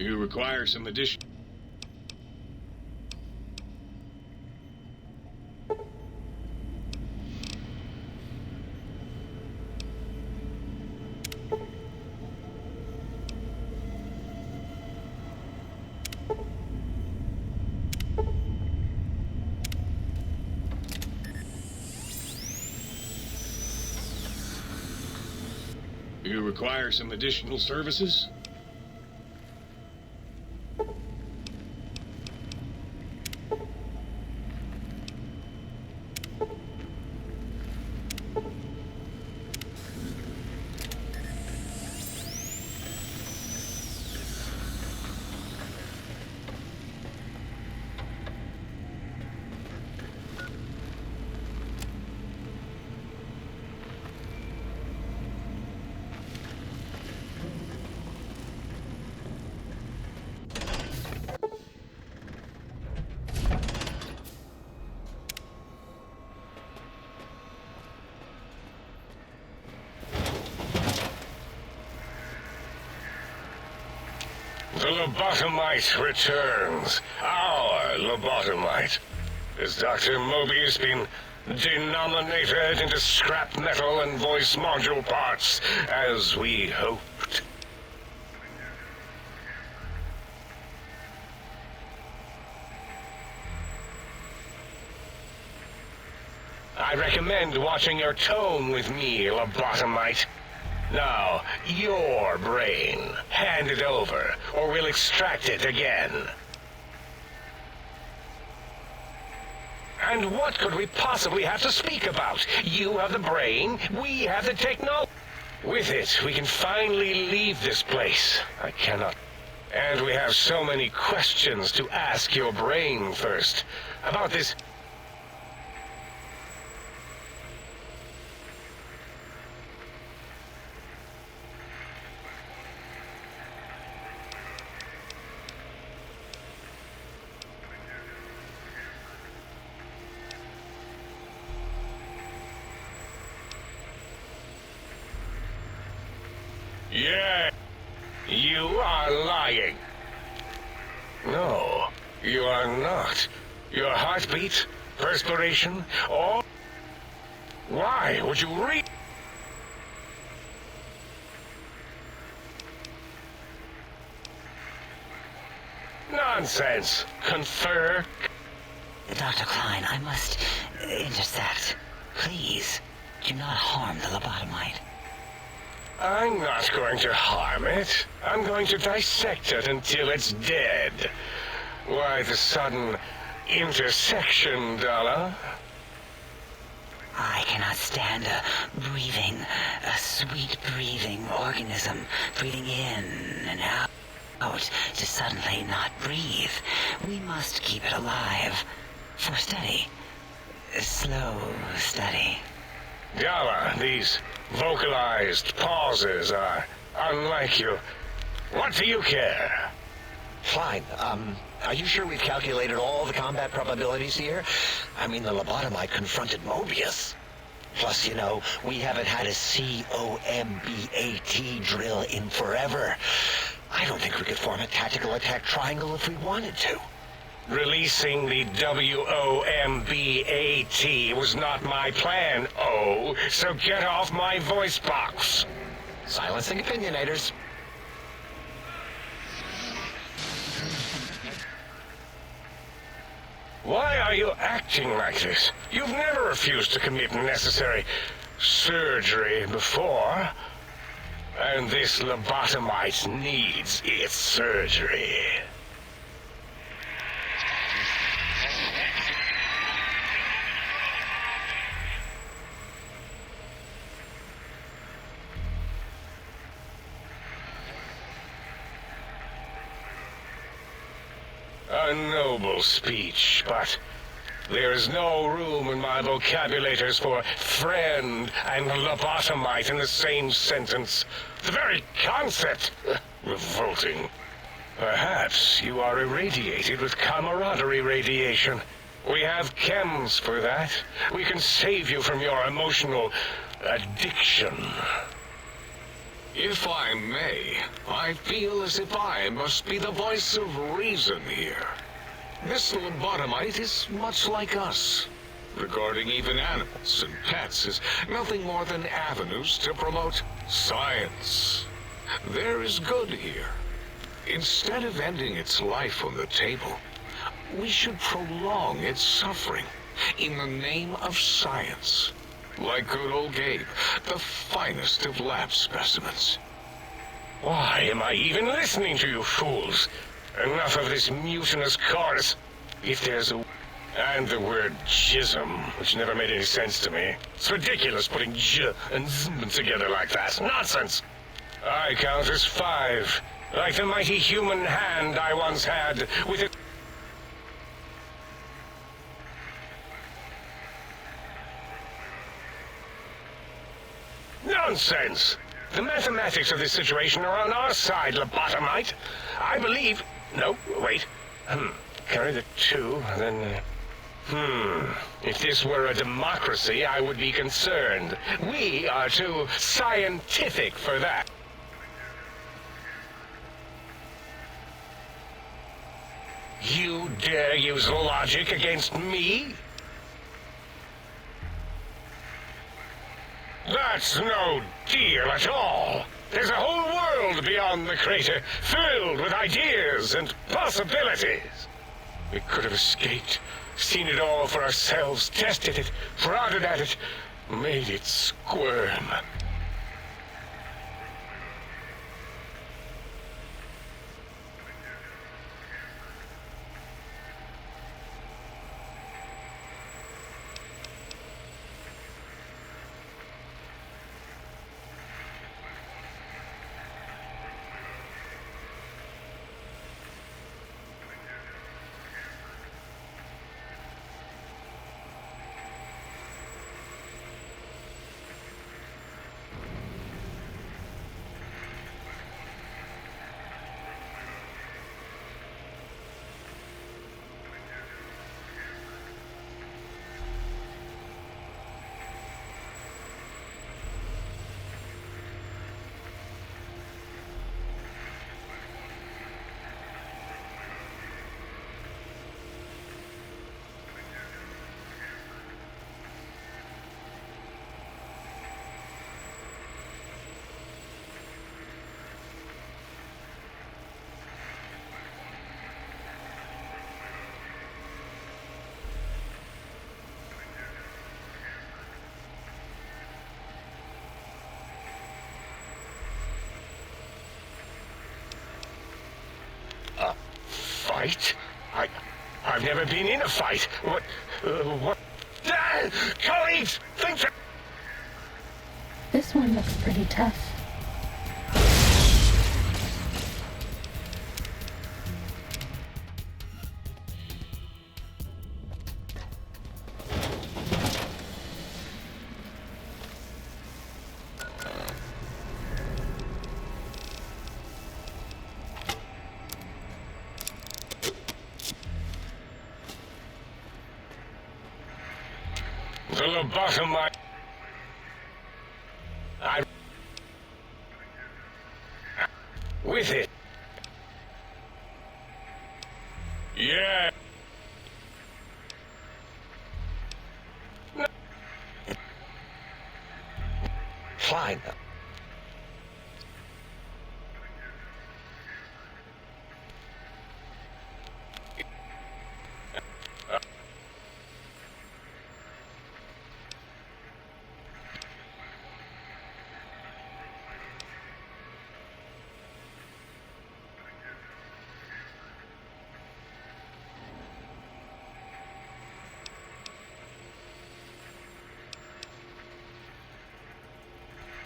You require some addition. You require some additional services? The lobotomite returns. Our lobotomite. Has Dr. Mobius been denominated into scrap metal and voice module parts, as we hoped? I recommend watching your tone with me, lobotomite. Now, your brain. Hand it over, or we'll extract it again. And what could we possibly have to speak about? You have the brain, we have the technology. With it, we can finally leave this place. I cannot. And we have so many questions to ask your brain first. About this... You are lying. No, you are not. Your heartbeat, perspiration, all... Why would you read? Nonsense. Confer. Dr. Klein, I must intersect. Please, do not harm the lobotomite. I'm not going to harm it. I'm going to dissect it until it's dead. Why the sudden intersection, Dala? I cannot stand a sweet breathing organism breathing in and out to suddenly not breathe. We must keep it alive for study. Slow study. Dala, these vocalized pauses are unlike you. What do you care? Klein, are you sure we've calculated all the combat probabilities here? I mean, the lobotomite confronted Mobius. Plus, you know, we haven't had a COMBAT drill in forever. I don't think we could form a tactical attack triangle if we wanted to. Releasing the WOMBAT was not my plan, so get off my voice box. Silencing opinionators. Why are you acting like this? You've never refused to commit necessary surgery before. And this lobotomite needs its surgery. A noble speech, but there is no room in my vocabulators for friend and lobotomite in the same sentence. The very concept, revolting. Perhaps you are irradiated with camaraderie radiation. We have chems for that. We can save you from your emotional addiction. If I may, I feel as if I must be the voice of reason here. This lobotomite is much like us. Regarding even animals and pets as nothing more than avenues to promote science. There is good here. Instead of ending its life on the table, we should prolong its suffering in the name of science. Like good old Gabe, the finest of lab specimens. Why am I even listening to you fools? Enough of this mutinous chorus. If there's a... And the word jism, which never made any sense to me. It's ridiculous putting j and zm together like that. Nonsense! I count as 5. Like the mighty human hand I once had with it. Nonsense! The mathematics of this situation are on our side, lobotomite. I believe... No, wait. Carry the 2, then... If this were a democracy, I would be concerned. We are too scientific for that. You dare use logic against me? That's no deal at all. There's a whole world beyond the crater, filled with ideas and possibilities. We could have escaped, seen it all for ourselves, tested it, prodded at it, made it squirm. Fight? I've never been in a fight. What? Colleagues, think for... This one looks pretty tough. The lobotomy... With it. Yeah. Fine.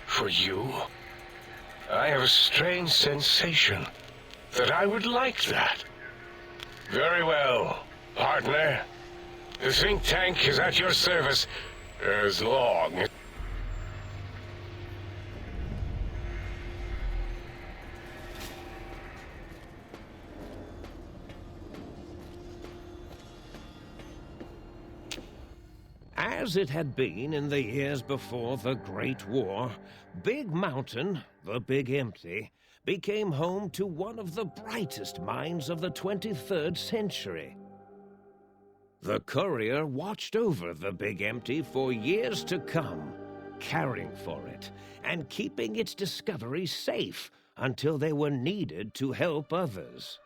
For you, I have a strange sensation that I would like that. Very well, partner. The think tank is at your service as long as... As it had been in the years before the Great War, Big Mountain, the Big Empty, became home to one of the brightest minds of the 23rd century. The Courier watched over the Big Empty for years to come, caring for it and keeping its discoveries safe until they were needed to help others.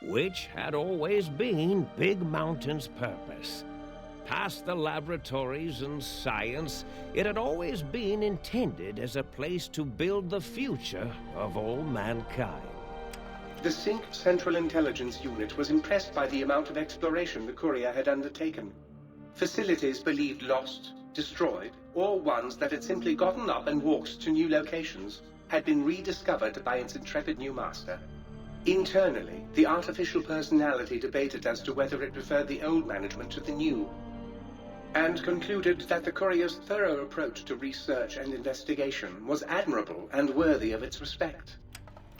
Which had always been Big Mountain's purpose. Past the laboratories and science, it had always been intended as a place to build the future of all mankind. The Sync Central Intelligence Unit was impressed by the amount of exploration the Courier had undertaken. Facilities believed lost, destroyed, or ones that had simply gotten up and walked to new locations had been rediscovered by its intrepid new master. Internally, the artificial personality debated as to whether it preferred the old management to the new, and concluded that the Courier's thorough approach to research and investigation was admirable and worthy of its respect.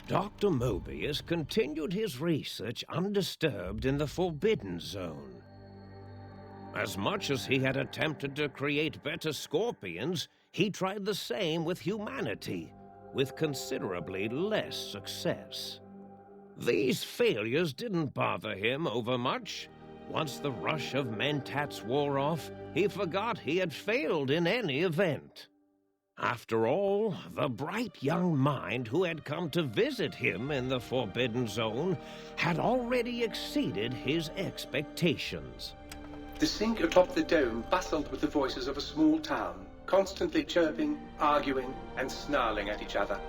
Dr. Mobius continued his research undisturbed in the Forbidden Zone. As much as he had attempted to create better Scorpions, he tried the same with humanity, with considerably less success. These failures didn't bother him overmuch. Once the rush of mentats wore off, he forgot he had failed in any event. After all, the bright young mind who had come to visit him in the Forbidden Zone had already exceeded his expectations. The Sync atop the dome bustled with the voices of a small town, constantly chirping, arguing, and snarling at each other.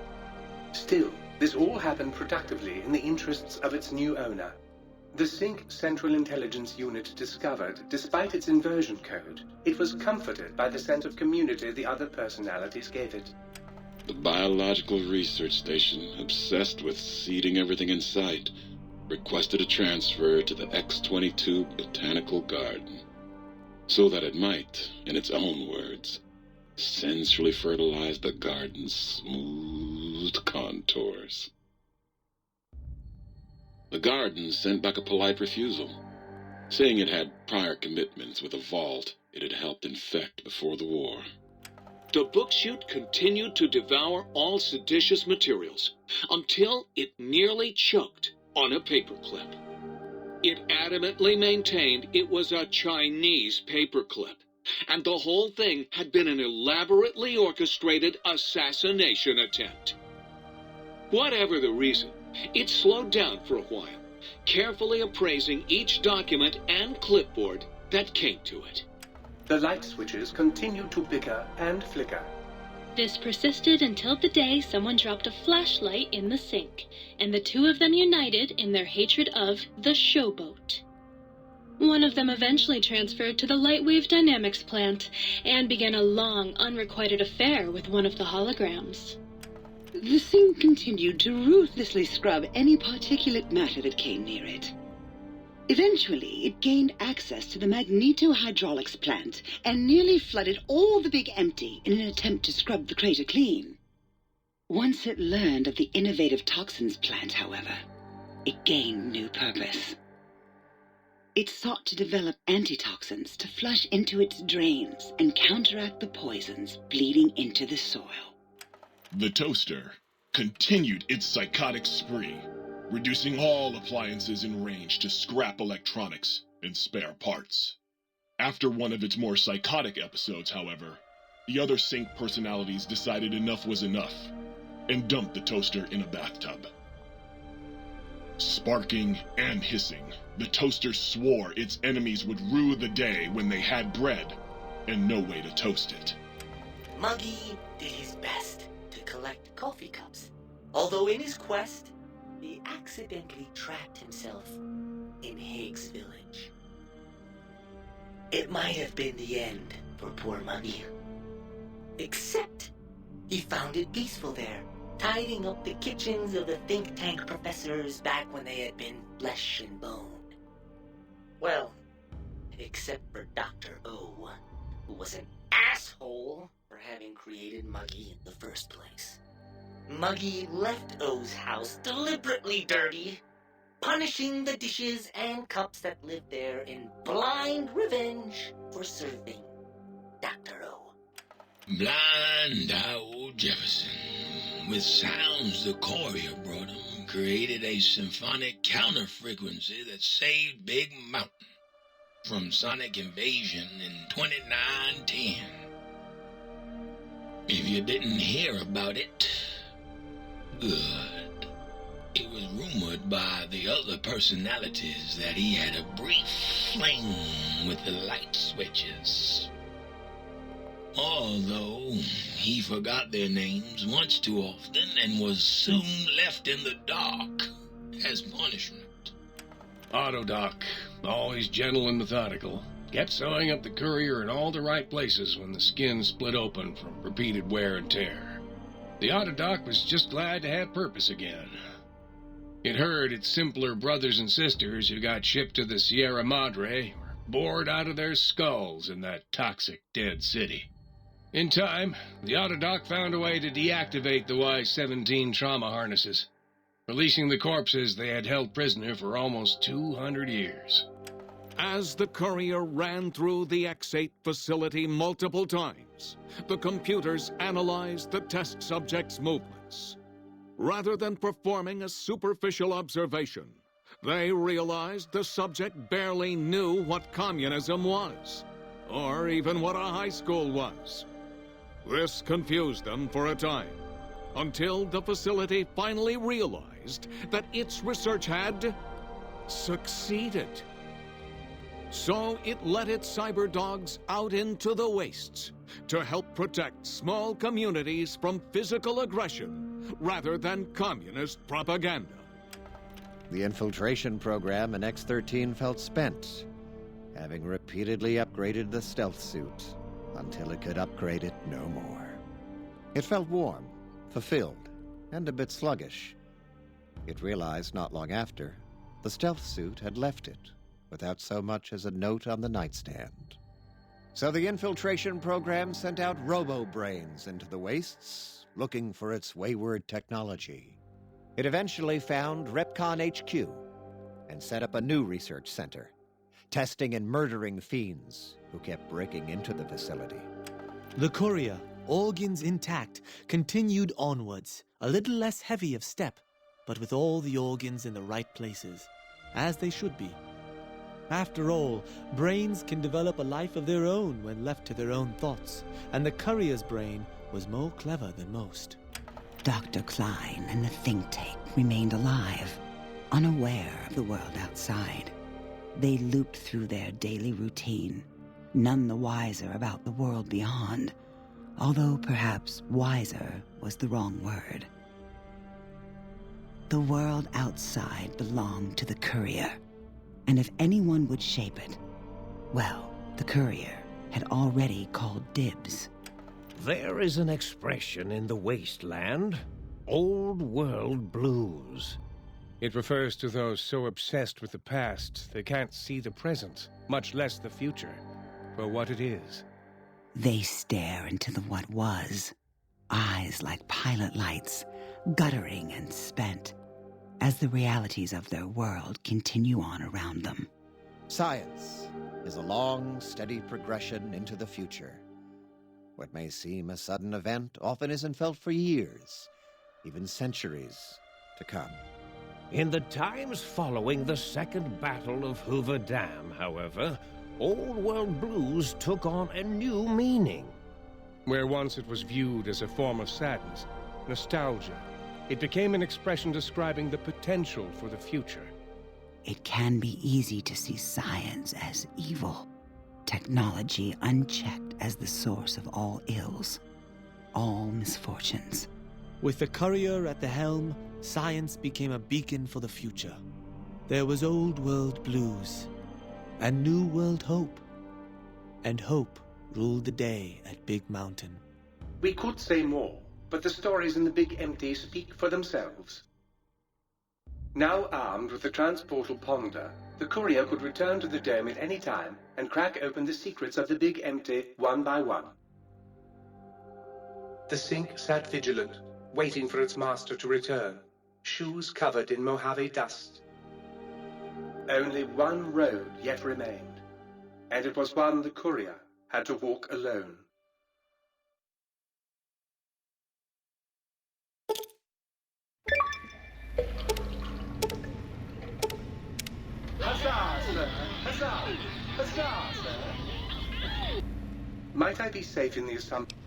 Still, this all happened productively in the interests of its new owner. The Sync Central Intelligence Unit discovered, despite its inversion code, it was comforted by the sense of community the other personalities gave it. The Biological Research Station, obsessed with seeding everything in sight, requested a transfer to the X-22 Botanical Garden, so that it might, in its own words, sensually fertilize the garden's smooth contours. The garden sent back a polite refusal, saying it had prior commitments with a vault it had helped infect before the war. The book chute continued to devour all seditious materials until it nearly choked on a paperclip. It adamantly maintained it was a Chinese paperclip, and the whole thing had been an elaborately orchestrated assassination attempt. Whatever the reason, it slowed down for a while, carefully appraising each document and clipboard that came to it. The light switches continued to bicker and flicker. This persisted until the day someone dropped a flashlight in the sink, and the two of them united in their hatred of the Showboat. One of them eventually transferred to the Lightwave Dynamics plant and began a long, unrequited affair with one of the holograms. The sink continued to ruthlessly scrub any particulate matter that came near it. Eventually, it gained access to the magnetohydraulics plant and nearly flooded all the Big Empty in an attempt to scrub the crater clean. Once it learned of the innovative toxins plant, however, it gained new purpose. It sought to develop antitoxins to flush into its drains and counteract the poisons bleeding into the soil. The toaster continued its psychotic spree, reducing all appliances in range to scrap electronics and spare parts. After one of its more psychotic episodes, however, the other Sync personalities decided enough was enough and dumped the toaster in a bathtub. Sparking and hissing, the toaster swore its enemies would rue the day when they had bread and no way to toast it. Muggy did his best to collect coffee cups, although in his quest, he accidentally trapped himself in Higgs Village. It might have been the end for poor Muggy. Except he found it peaceful there, tidying up the kitchens of the think tank professors back when they had been flesh and bone. Well, except for Dr. O, who was an asshole for having created Muggy in the first place. Muggy left O's house deliberately dirty, punishing the dishes and cups that lived there in blind revenge for serving Dr. O. Blind old Jefferson, with sounds the courier brought him, created a symphonic counter-frequency that saved Big Mountain from sonic invasion in 2910. If you didn't hear about it, good. It was rumored by the other personalities that he had a brief fling with the light switches. Although he forgot their names once too often and was soon left in the dark as punishment. Autodoc, always gentle and methodical, kept sewing up the courier in all the right places when the skin split open from repeated wear and tear. The Autodoc was just glad to have purpose again. It heard its simpler brothers and sisters who got shipped to the Sierra Madre were bored out of their skulls in that toxic dead city. In time, the Autodoc found a way to deactivate the Y-17 trauma harnesses, releasing the corpses they had held prisoner for almost 200 years. As the courier ran through the X-8 facility multiple times, the computers analyzed the test subject's movements. Rather than performing a superficial observation, they realized the subject barely knew what communism was, or even what a high school was. This confused them for a time, until the facility finally realized that its research had succeeded. So it let its cyber dogs out into the wastes to help protect small communities from physical aggression rather than communist propaganda. The infiltration program in X-13 felt spent, having repeatedly upgraded the stealth suit until it could upgrade it no more. It felt warm, fulfilled, and a bit sluggish. It realized not long after the stealth suit had left it without so much as a note on the nightstand. So the infiltration program sent out robo-brains into the wastes, looking for its wayward technology. It eventually found Repcon HQ and set up a new research center, testing and murdering fiends who kept breaking into the facility. The courier, organs intact, continued onwards, a little less heavy of step, but with all the organs in the right places, as they should be. After all, brains can develop a life of their own when left to their own thoughts, and the courier's brain was more clever than most. Dr. Klein and the think tank remained alive, unaware of the world outside. They looped through their daily routine, none the wiser about the world beyond, although perhaps wiser was the wrong word. The world outside belonged to the courier, and if anyone would shape it, well, the courier had already called dibs. There is an expression in the wasteland, old world blues. It refers to those so obsessed with the past they can't see the present, much less the future, for what it is. They stare into the what was, eyes like pilot lights, guttering and spent, as the realities of their world continue on around them. Science is a long, steady progression into the future. What may seem a sudden event often isn't felt for years, even centuries to come. In the times following the Second Battle of Hoover Dam, however, old world blues took on a new meaning. Where once it was viewed as a form of sadness, nostalgia, it became an expression describing the potential for the future. It can be easy to see science as evil, technology unchecked as the source of all ills, all misfortunes. With the courier at the helm, science became a beacon for the future. There was old world blues, and new world hope. And hope ruled the day at Big Mountain. We could say more, but the stories in the Big Empty speak for themselves. Now armed with the transportal Ponder, the courier could return to the dome at any time and crack open the secrets of the Big Empty one by one. The Sink sat vigilant, waiting for its master to return, shoes covered in Mojave dust. Only one road yet remained, and it was one the courier had to walk alone. Huzzah, sir! Huzzah! Huzzah, sir! Might I be safe in the assumption?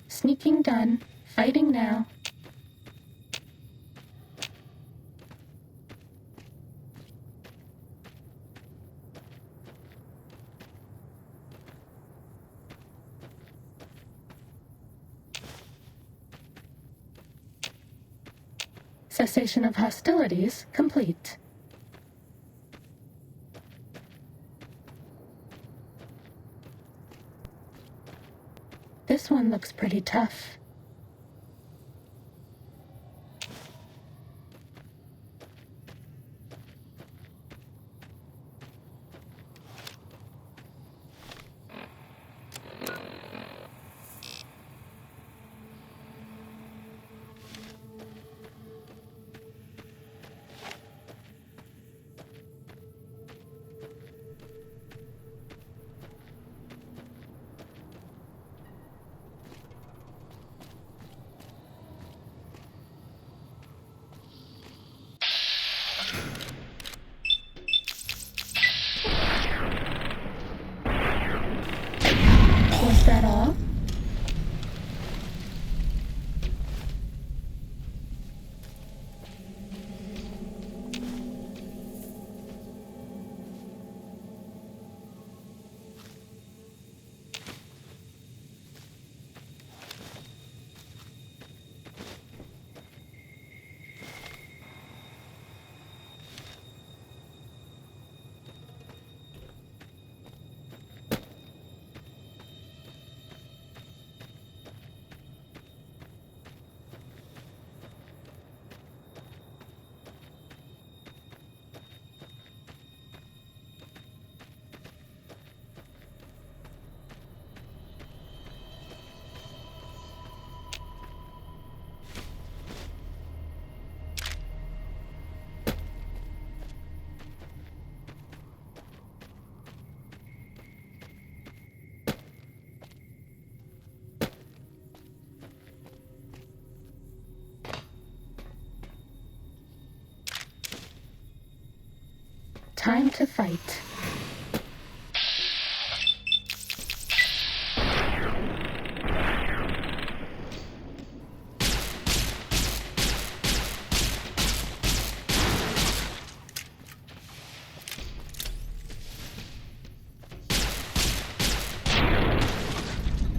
Sneaking done. Fighting now. Cessation of hostilities complete. This one looks pretty tough. Was that all? Time to fight.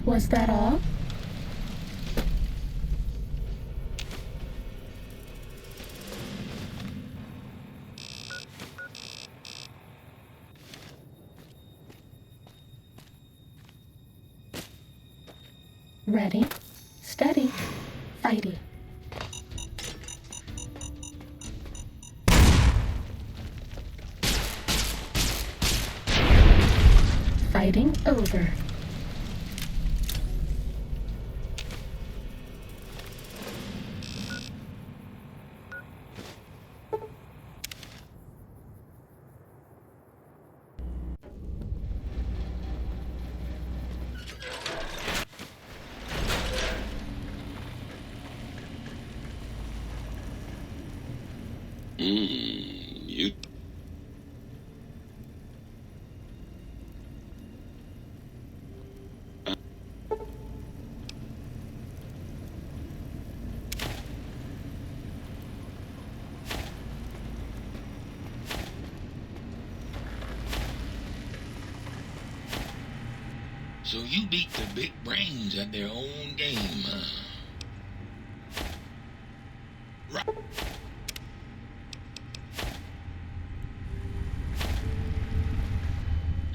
Was that all? Ready, steady, fighty. Fighting over. You... So you beat the big brains at their own game, huh? Right.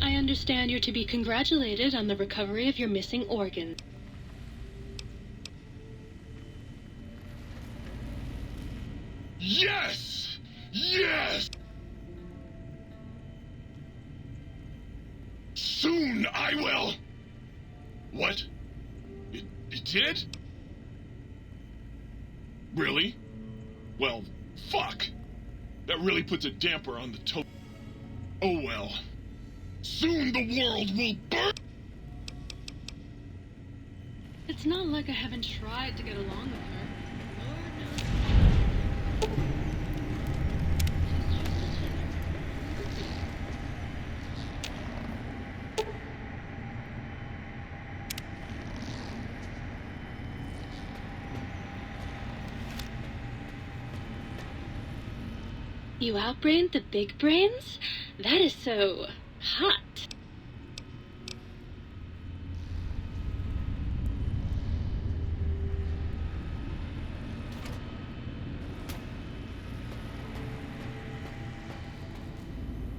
I understand you're to be congratulated on the recovery of your missing organ. Yes! Yes! Soon I will! What? It did? Really? Well, fuck! That really puts a damper on the Oh well. Soon the world will burn! It's not like I haven't tried to get along with her. You outbrained the big brains? That is so hot.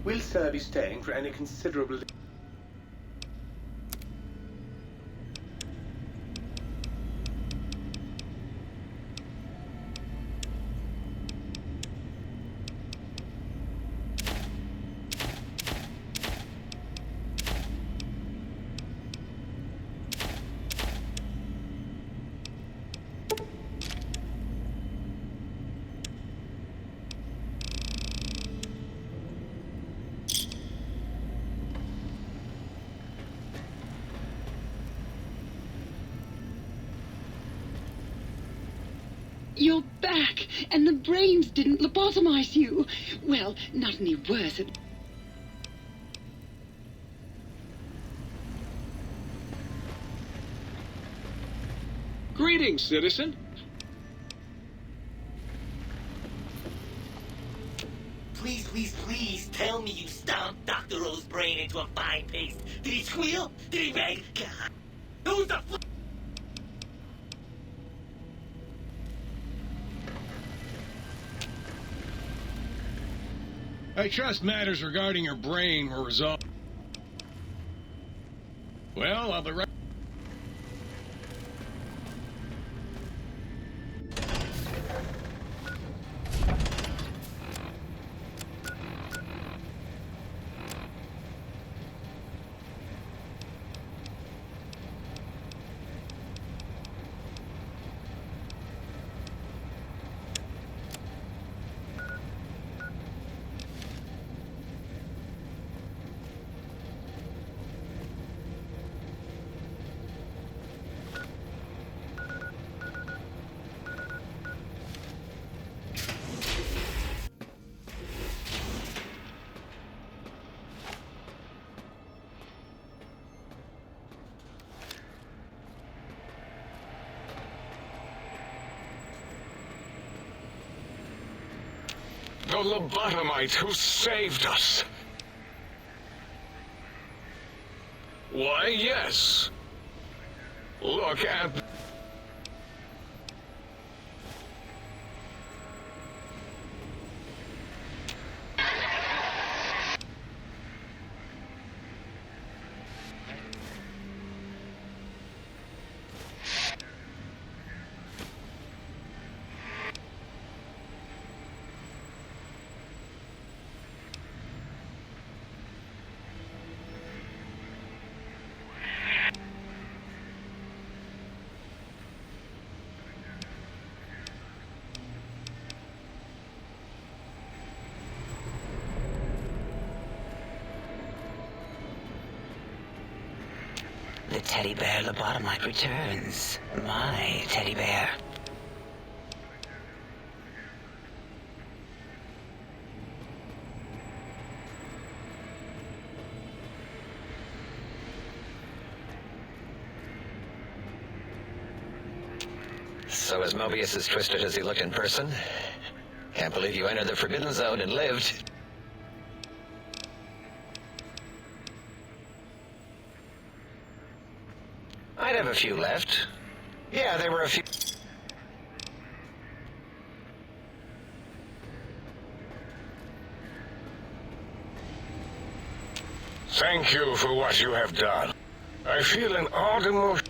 Will Sir be staying for any considerable... You're back, and the brains didn't lobotomize you. Well, not any worse. Greetings, citizen. Please, tell me you stomped Dr. O's brain into a fine paste. Did he squeal? Did he beg? God. Who's the f- I trust matters regarding your brain were resolved. Well, I'll be right... The lobotomite who saved us. Why, yes. Look at... The teddy bear lobotomite returns. My teddy bear. So is Mobius as twisted as he looked in person? Can't believe you entered the Forbidden Zone and lived. I'd have a few left. Yeah, there were a few... Thank you for what you have done. I feel an odd emotion.